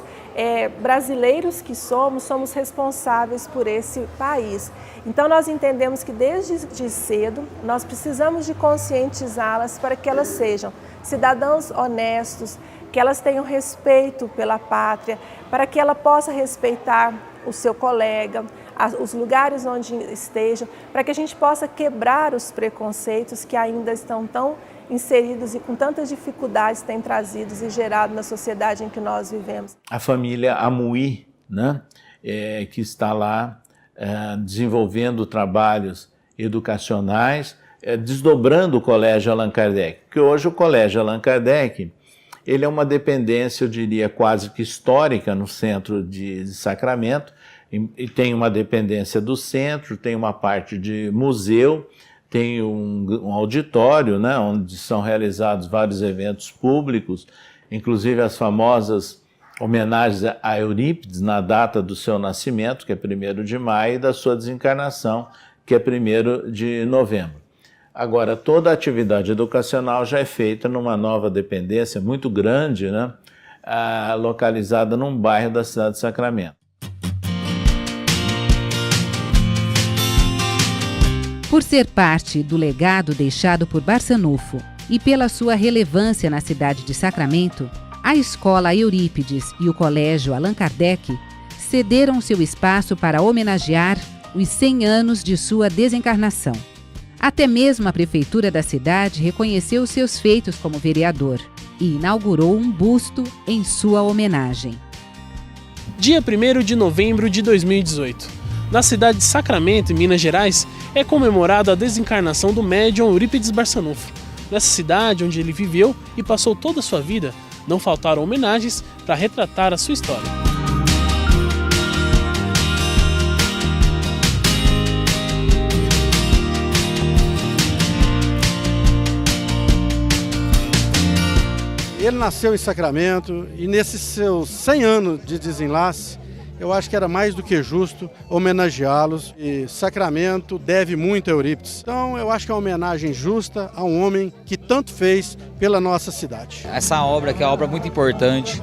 brasileiros que somos responsáveis por esse país. Então nós entendemos que desde cedo nós precisamos de conscientizá-las para que elas sejam cidadãos honestos, que elas tenham respeito pela pátria, para que ela possa respeitar o seu colega, os lugares onde esteja, para que a gente possa quebrar os preconceitos que ainda estão tão inseridos e com tantas dificuldades têm trazido e gerado na sociedade em que nós vivemos. A família Amui, né, que está lá desenvolvendo trabalhos educacionais, desdobrando o Colégio Allan Kardec, porque hoje o Colégio Allan Kardec ele é uma dependência, eu diria, quase que histórica no centro de Sacramento, e tem uma dependência do centro, tem uma parte de museu, tem um auditório, né, onde são realizados vários eventos públicos, inclusive as famosas homenagens a Eurípides na data do seu nascimento, que é 1º de maio, e da sua desencarnação, que é 1º de novembro. Agora, toda a atividade educacional já é feita numa nova dependência muito grande, né, localizada num bairro da cidade de Sacramento. Por ser parte do legado deixado por Barçanufo e pela sua relevância na cidade de Sacramento, a Escola Eurípides e o Colégio Allan Kardec cederam seu espaço para homenagear os 100 anos de sua desencarnação. Até mesmo a prefeitura da cidade reconheceu seus feitos como vereador e inaugurou um busto em sua homenagem. Dia 1º de novembro de 2018. Na cidade de Sacramento, em Minas Gerais, é comemorada a desencarnação do médium Eurípides Barçanufo. Nessa cidade onde ele viveu e passou toda a sua vida, não faltaram homenagens para retratar a sua história. Ele nasceu em Sacramento e nesses seus 100 anos de desenlace, eu acho que era mais do que justo homenageá-los. E Sacramento deve muito a Eurípides. Então eu acho que é uma homenagem justa a um homem que tanto fez pela nossa cidade. Essa obra, que é uma obra muito importante,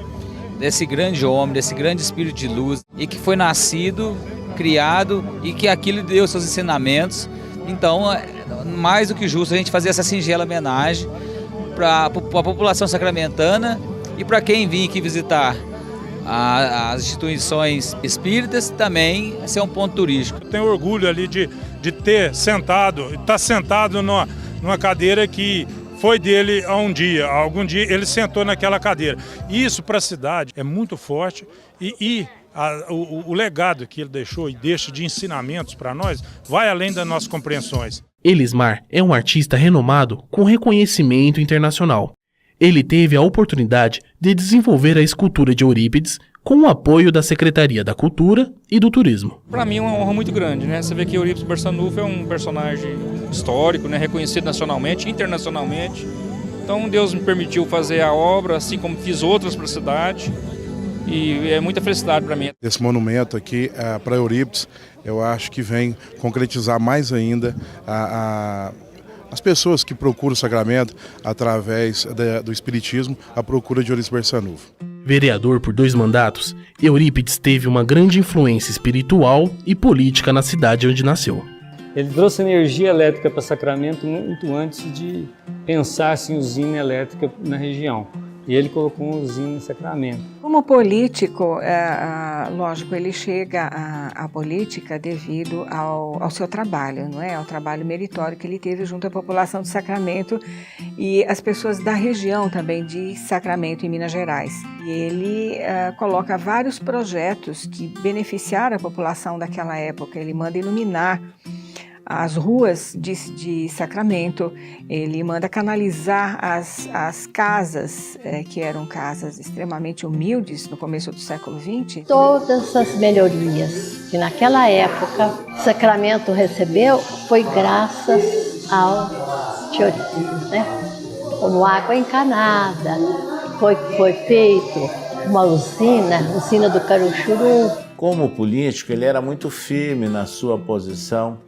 desse grande homem, desse grande espírito de luz, e que foi nascido, criado, e que aquilo deu seus ensinamentos, Então, mais do que justo a gente fazer essa singela homenagem para a população sacramentana e para quem vir aqui visitar as instituições espíritas, também ser um ponto turístico. Eu tenho orgulho ali de ter sentado, estar sentado numa cadeira que foi dele algum dia ele sentou naquela cadeira. Isso para a cidade é muito forte o legado que ele deixou e deixa de ensinamentos para nós vai além das nossas compreensões. Elismar é um artista renomado com reconhecimento internacional. Ele teve a oportunidade de desenvolver a escultura de Eurípides com o apoio da Secretaria da Cultura e do Turismo. Para mim é uma honra muito grande, né? Você vê que Eurípides Barçanufo é um personagem histórico, né? Reconhecido nacionalmente, internacionalmente. Então Deus me permitiu fazer a obra, assim como fiz outras para a cidade. E é muita felicidade para mim. Esse monumento aqui para Eurípides, eu acho que vem concretizar mais ainda as pessoas que procuram o sacramento através do espiritismo, a procura de Eurípides Barçanufo. Vereador por 2 mandatos, Eurípides teve uma grande influência espiritual e política na cidade onde nasceu. Ele trouxe energia elétrica para Sacramento muito antes de pensar em usina elétrica na região. E ele colocou uma usina em Sacramento. Como político, lógico, ele chega à política devido ao seu trabalho, não é? Ao trabalho meritório que ele teve junto à população de Sacramento e as pessoas da região também de Sacramento, em Minas Gerais. E ele coloca vários projetos que beneficiaram a população daquela época. Ele manda iluminar as ruas de Sacramento, ele manda canalizar as casas, que eram casas extremamente humildes no começo do século XX. Todas as melhorias que naquela época Sacramento recebeu foi graças ao tio Eurípides, né? Como água encanada, foi feito uma usina do Caruchuru. Como político, ele era muito firme na sua posição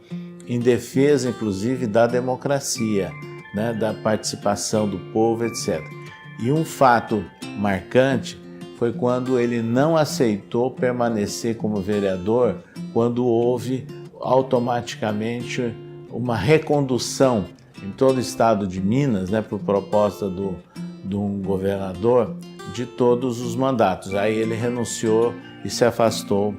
em defesa, inclusive, da democracia, né, da participação do povo, etc. E um fato marcante foi quando ele não aceitou permanecer como vereador, quando houve automaticamente uma recondução em todo o estado de Minas, né, por proposta de um governador, de todos os mandatos. Aí ele renunciou e se afastou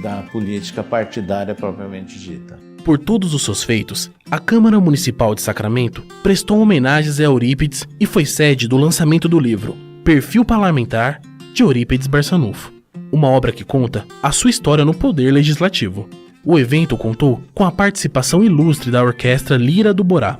da política partidária propriamente dita. Por todos os seus feitos, a Câmara Municipal de Sacramento prestou homenagens a Eurípides e foi sede do lançamento do livro Perfil Parlamentar de Eurípides Barçanufo, uma obra que conta a sua história no poder legislativo. O evento contou com a participação ilustre da Orquestra Lira do Borá.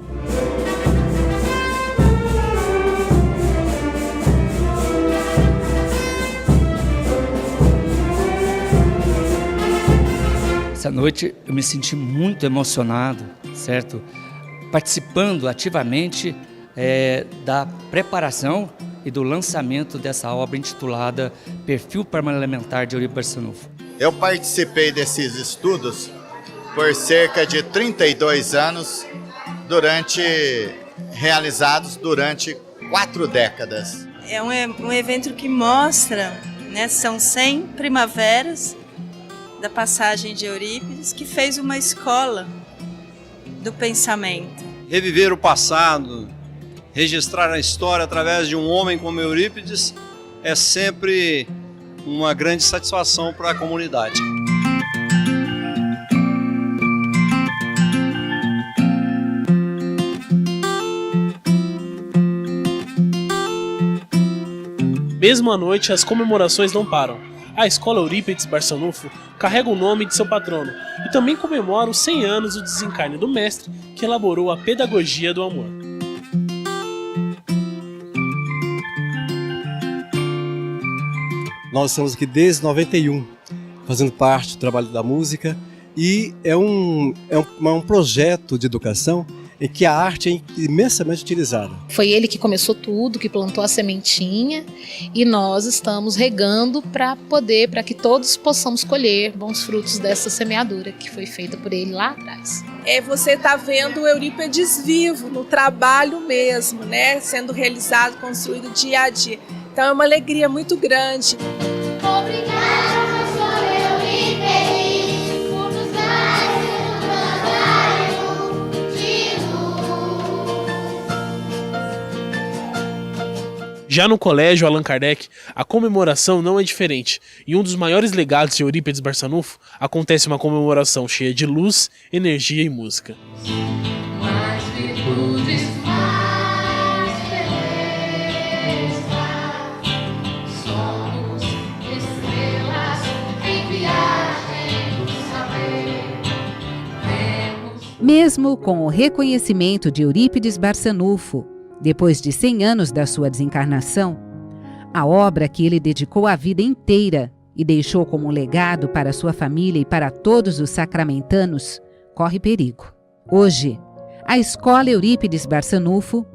Essa noite eu me senti muito emocionado, certo? Participando ativamente da preparação e do lançamento dessa obra intitulada Perfil Parlamentar de Eurípides Barçanufo. Eu participei desses estudos por cerca de 32 anos, realizados durante 4 décadas. É um evento que mostra, né, são 100 primaveras da passagem de Eurípides, que fez uma escola do pensamento. Reviver o passado, registrar a história através de um homem como Eurípides é sempre uma grande satisfação para a comunidade. Mesmo à noite, as comemorações não param. A Escola Eurípides Barçanufo carrega o nome de seu patrono e também comemora os 100 anos do desencarne do mestre que elaborou a pedagogia do amor. Nós estamos aqui desde 91, fazendo parte do trabalho da música, e é um projeto de educação em que a arte é imensamente utilizada. Foi ele que começou tudo, que plantou a sementinha, e nós estamos regando para que todos possamos colher bons frutos dessa semeadura que foi feita por ele lá atrás. Você está vendo o Eurípides vivo, no trabalho mesmo, né? Sendo realizado, construído dia a dia. Então é uma alegria muito grande. Obrigada, professor Eurípides, por nos dar esse trabalho. Já no Colégio Allan Kardec, a comemoração não é diferente. E um dos maiores legados de Eurípides Barçanufo acontece uma comemoração cheia de luz, energia e música. Mais virtudes, mais beleza. Somos estrelas em viagem do saber. Mesmo com o reconhecimento de Eurípides Barçanufo, depois de 100 anos da sua desencarnação, a obra que ele dedicou a vida inteira e deixou como legado para sua família e para todos os sacramentanos corre perigo. Hoje, a Escola Eurípides Barçanufo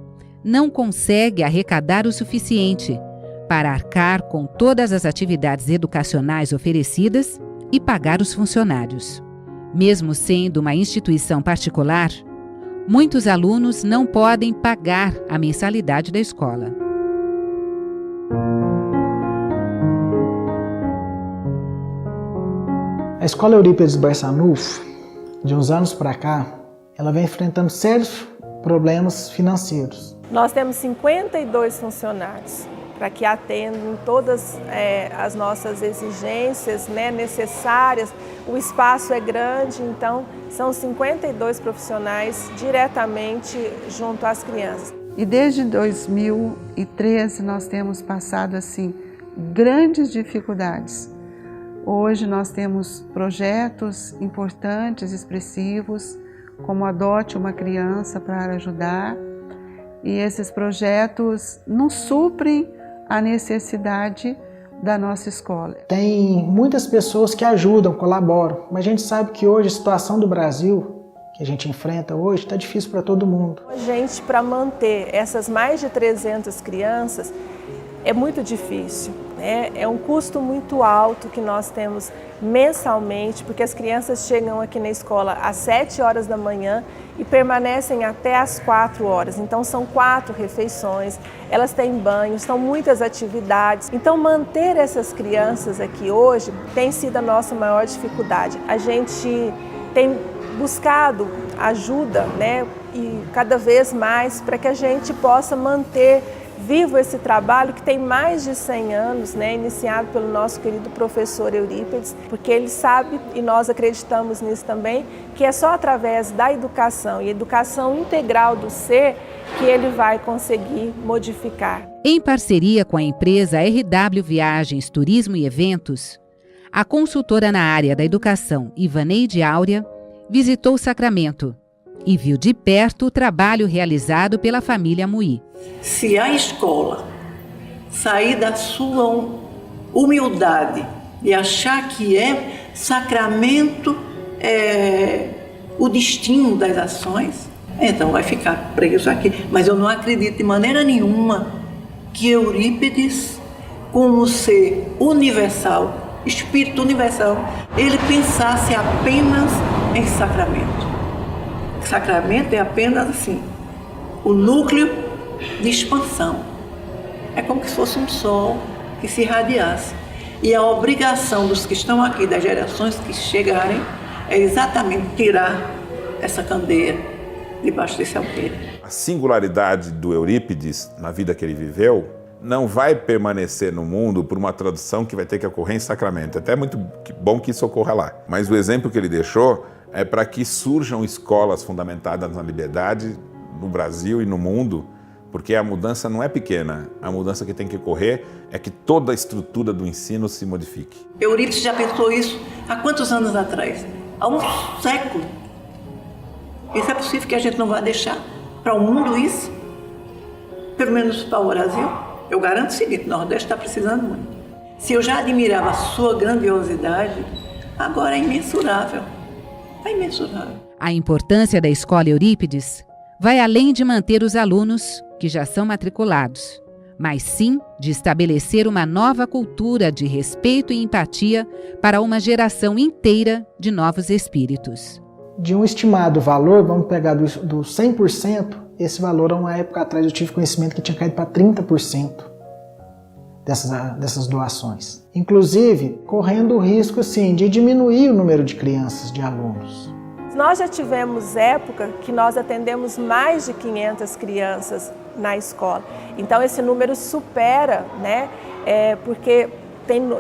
não consegue arrecadar o suficiente para arcar com todas as atividades educacionais oferecidas e pagar os funcionários. Mesmo sendo uma instituição particular, muitos alunos não podem pagar a mensalidade da escola. A Escola Eurípides Barçanufo, de uns anos para cá, ela vem enfrentando sérios problemas financeiros. Nós temos 52 funcionários para que atendam todas as nossas exigências, né, necessárias. O espaço é grande, então são 52 profissionais diretamente junto às crianças. E desde 2013 nós temos passado assim grandes dificuldades. Hoje nós temos projetos importantes, expressivos, como Adote uma Criança para ajudar. E esses projetos não suprem a necessidade da nossa escola. Tem muitas pessoas que ajudam, colaboram, mas a gente sabe que hoje a situação do Brasil, que a gente enfrenta hoje, está difícil para todo mundo. A gente, para manter essas mais de 300 crianças, é muito difícil, né? É um custo muito alto que nós temos mensalmente, porque as crianças chegam aqui na escola às 7 horas da manhã e permanecem até às 4 horas. Então são 4 refeições, elas têm banho, são muitas atividades. Então manter essas crianças aqui hoje tem sido a nossa maior dificuldade. A gente tem buscado ajuda, né? E cada vez mais para que a gente possa manter vivo esse trabalho que tem mais de 100 anos, né, iniciado pelo nosso querido professor Eurípides, porque ele sabe, e nós acreditamos nisso também, que é só através da educação e educação integral do ser que ele vai conseguir modificar. Em parceria com a empresa RW Viagens, Turismo e Eventos, a consultora na área da educação, Ivaneide Áurea, visitou Sacramento e viu de perto o trabalho realizado pela família Muí. Se a escola sair da sua humildade e achar que Sacramento é o destino das ações, então vai ficar preso aqui. Mas eu não acredito de maneira nenhuma que Eurípides, como ser universal, espírito universal, ele pensasse apenas em Sacramento. Sacramento é apenas assim, o núcleo de expansão. É como se fosse um sol que se irradiasse. E a obrigação dos que estão aqui, das gerações que chegarem, é exatamente tirar essa candeia debaixo desse alqueire. A singularidade do Eurípides na vida que ele viveu não vai permanecer no mundo por uma tradução que vai ter que ocorrer em Sacramento. Até é muito bom que isso ocorra lá. Mas o exemplo que ele deixou é para que surjam escolas fundamentadas na liberdade no Brasil e no mundo, porque a mudança não é pequena. A mudança que tem que ocorrer é que toda a estrutura do ensino se modifique. Eurípides já pensou isso há quantos anos atrás? Há um século. Isso é possível que a gente não vá deixar para o mundo isso? Pelo menos para o Brasil? Eu garanto o seguinte, o Nordeste está precisando muito. Se eu já admirava a sua grandiosidade, agora é imensurável. É imensurável. A importância da Escola Eurípides vai além de manter os alunos que já são matriculados, mas sim de estabelecer uma nova cultura de respeito e empatia para uma geração inteira de novos espíritos. De um estimado valor, vamos pegar do 100%, esse valor, há uma época atrás, eu tive conhecimento que tinha caído para 30% dessas doações. Inclusive, correndo o risco, sim, de diminuir o número de crianças, de alunos. Nós já tivemos época que nós atendemos mais de 500 crianças na escola. Então esse número supera, né, porque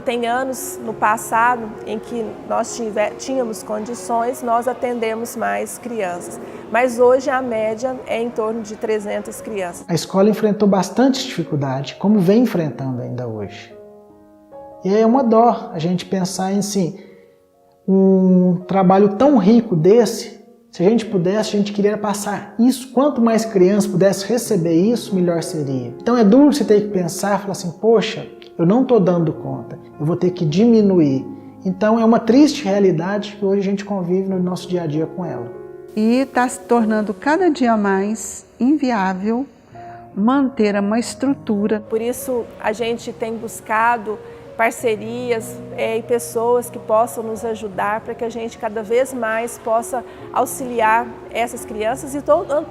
tem anos no passado em que nós tínhamos condições, nós atendemos mais crianças. Mas hoje a média é em torno de 300 crianças. A escola enfrentou bastante dificuldade, como vem enfrentando ainda hoje. E é uma dó a gente pensar em assim, um trabalho tão rico desse, se a gente pudesse, a gente queria passar isso. Quanto mais crianças pudessem receber isso, melhor seria. Então é duro você ter que pensar, falar assim, poxa, eu não estou dando conta, eu vou ter que diminuir. Então é uma triste realidade que hoje a gente convive no nosso dia a dia com ela. E está se tornando cada dia mais inviável manter uma estrutura. Por isso a gente tem buscado parcerias e pessoas que possam nos ajudar para que a gente cada vez mais possa auxiliar essas crianças e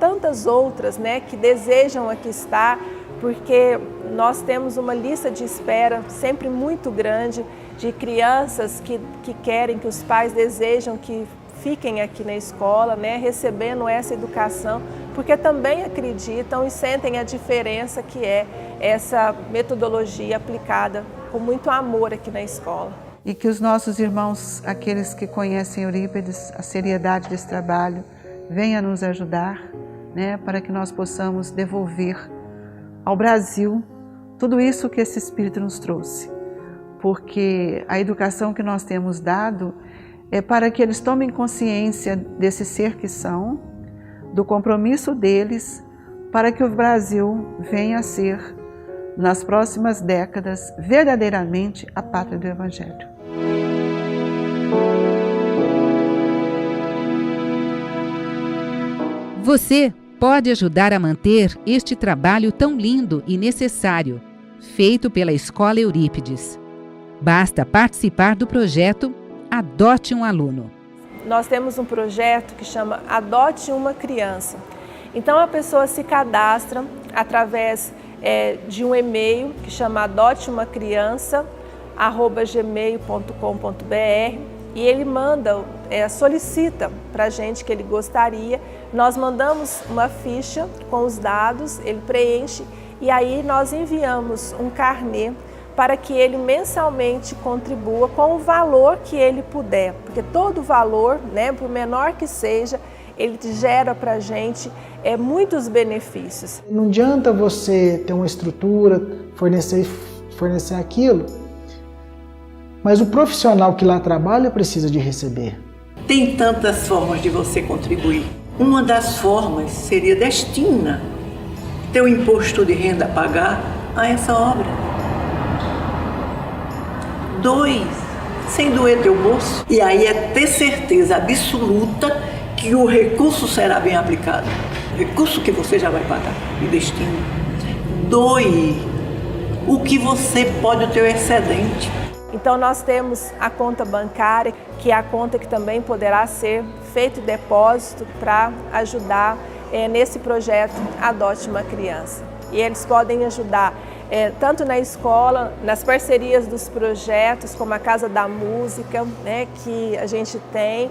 tantas outras, né, que desejam aqui estar, porque nós temos uma lista de espera sempre muito grande de crianças que querem, que os pais desejam que fiquem aqui na escola, né, recebendo essa educação, porque também acreditam e sentem a diferença que é essa metodologia aplicada com muito amor aqui na escola. E que os nossos irmãos, aqueles que conhecem Eurípides, a seriedade desse trabalho, venham nos ajudar, né, para que nós possamos devolver ao Brasil tudo isso que esse Espírito nos trouxe. Porque a educação que nós temos dado é para que eles tomem consciência desse ser que são, do compromisso deles, para que o Brasil venha a ser, nas próximas décadas, verdadeiramente a pátria do Evangelho. Você pode ajudar a manter este trabalho tão lindo e necessário, feito pela Escola Eurípides. Basta participar do projeto Adote um Aluno. Nós temos um projeto que chama Adote uma Criança. Então a pessoa se cadastra através de um e-mail que chama adoteumacriança@gmail.com.br e ele solicita para a gente que ele gostaria. Nós mandamos uma ficha com os dados, ele preenche e aí nós enviamos um carnê para que ele mensalmente contribua com o valor que ele puder, porque todo valor, né, por menor que seja, ele gera para a gente muitos benefícios. Não adianta você ter uma estrutura, fornecer aquilo, mas o profissional que lá trabalha precisa de receber. Tem tantas formas de você contribuir. Uma das formas seria destina teu imposto de renda a pagar a essa obra. 2, sem doer teu bolso. E aí é ter certeza absoluta que o recurso será bem aplicado. Recurso que você já vai pagar e destino. 2, o que você pode ter excedente. Então nós temos a conta bancária, que é a conta que também poderá ser feito depósito para ajudar nesse projeto Adote uma Criança. E eles podem ajudar tanto na escola, nas parcerias dos projetos, como a Casa da Música, né, que a gente tem.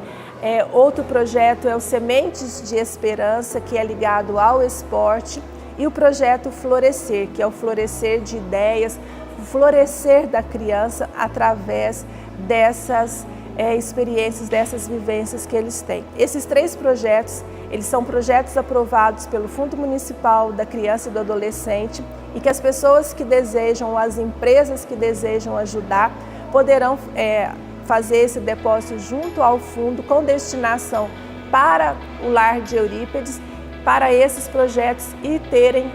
Outro projeto é o Sementes de Esperança, que é ligado ao esporte. E o projeto Florescer, que é o florescer de ideias, o florescer da criança através dessas experiências, dessas vivências que eles têm. Esses 3 projetos, eles são projetos aprovados pelo Fundo Municipal da Criança e do Adolescente e que as pessoas que desejam, as empresas que desejam ajudar, poderão fazer esse depósito junto ao fundo com destinação para o lar de Eurípides, para esses projetos e terem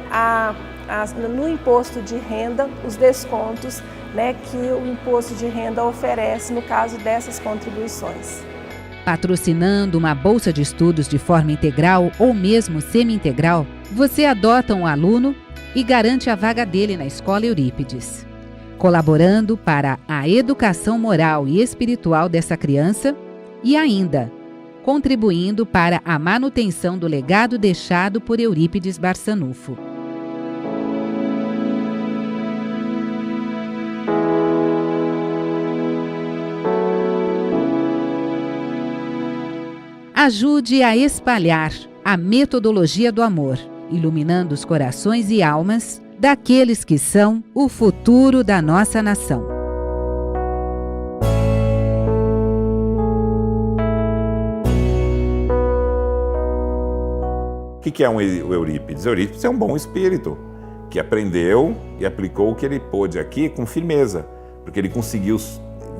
no imposto de renda os descontos, né, que o imposto de renda oferece no caso dessas contribuições. Patrocinando uma bolsa de estudos de forma integral ou mesmo semi-integral, você adota um aluno e garante a vaga dele na Escola Eurípides, colaborando para a educação moral e espiritual dessa criança e ainda contribuindo para a manutenção do legado deixado por Eurípides Barçanufo. Ajude a espalhar a metodologia do amor iluminando os corações e almas daqueles que são o futuro da nossa nação. O que é o Eurípides? O Eurípides é um bom espírito que aprendeu e aplicou o que ele pôde aqui com firmeza, porque ele conseguiu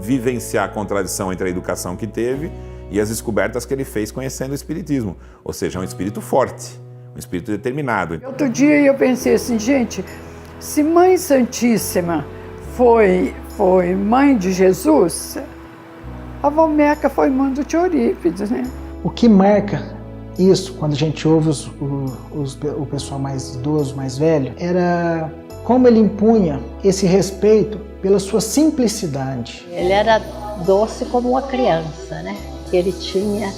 vivenciar a contradição entre a educação que teve e as descobertas que ele fez conhecendo o espiritismo. Ou seja, é um espírito forte, um espírito determinado. Outro dia eu pensei assim, gente, se Mãe Santíssima foi mãe de Jesus, a Valmeca foi mãe do tio Eurípides, né? O que marca isso, quando a gente ouve o pessoal mais idoso, mais velho, era como ele impunha esse respeito pela sua simplicidade. Ele era doce como uma criança, né? Ele tinha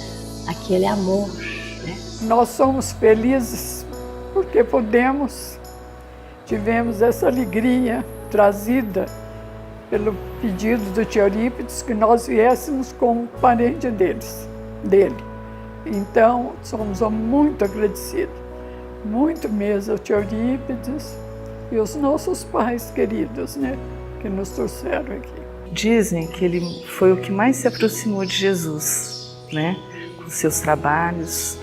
aquele amor, né? Nós somos felizes porque tivemos essa alegria trazida pelo pedido do tio Eurípides que nós viéssemos como parente dele. Então, somos muito agradecidos, muito mesmo ao tio Eurípides e os nossos pais queridos, né, que nos trouxeram aqui. Dizem que ele foi o que mais se aproximou de Jesus, né, com seus trabalhos,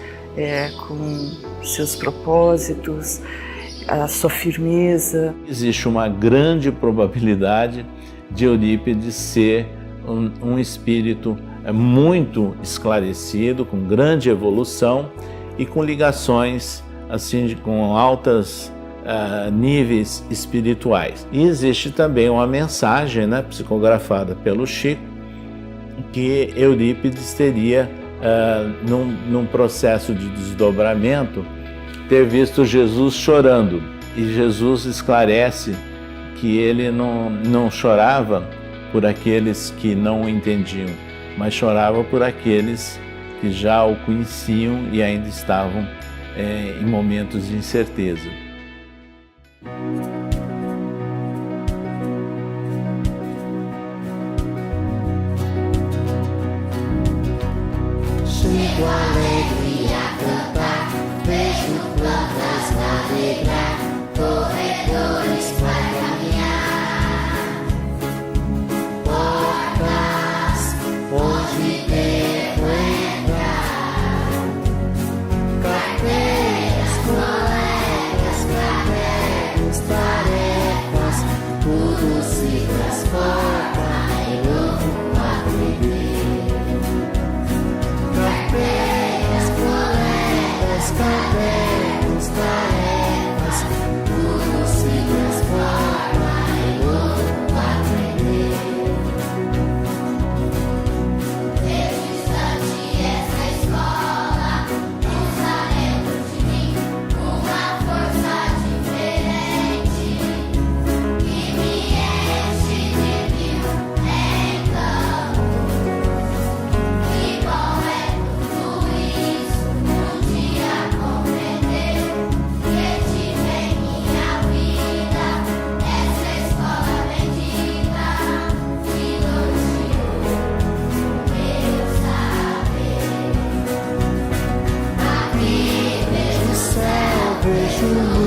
com seus propósitos, a sua firmeza. Existe uma grande probabilidade de Eurípides ser um espírito muito esclarecido, com grande evolução e com ligações assim com altos níveis espirituais. E existe também uma mensagem, né, psicografada pelo Chico, que Eurípides teria, num processo de desdobramento, ter visto Jesus chorando. E Jesus esclarece que ele não chorava por aqueles que não o entendiam, mas chorava por aqueles que já o conheciam e ainda estavam em momentos de incerteza. Sinto alegria cantar, vejo plantas alegrar, corredores para caminhar, portas onde devo entrar, carteiras, colegas, cadernos, tarefas, tudo se transforma em novo aprender. Carteiras, colegas, cadernos, tarefas, tudo se transforma em novo aprender. Desde instante essa escola usaremos de mim uma força diferente que me enche de mil encantos. Que bom é tudo isso um dia compreender que tive em minha vida essa escola bendita que elogiou meu saber. Aqui vejo o céu, vejo o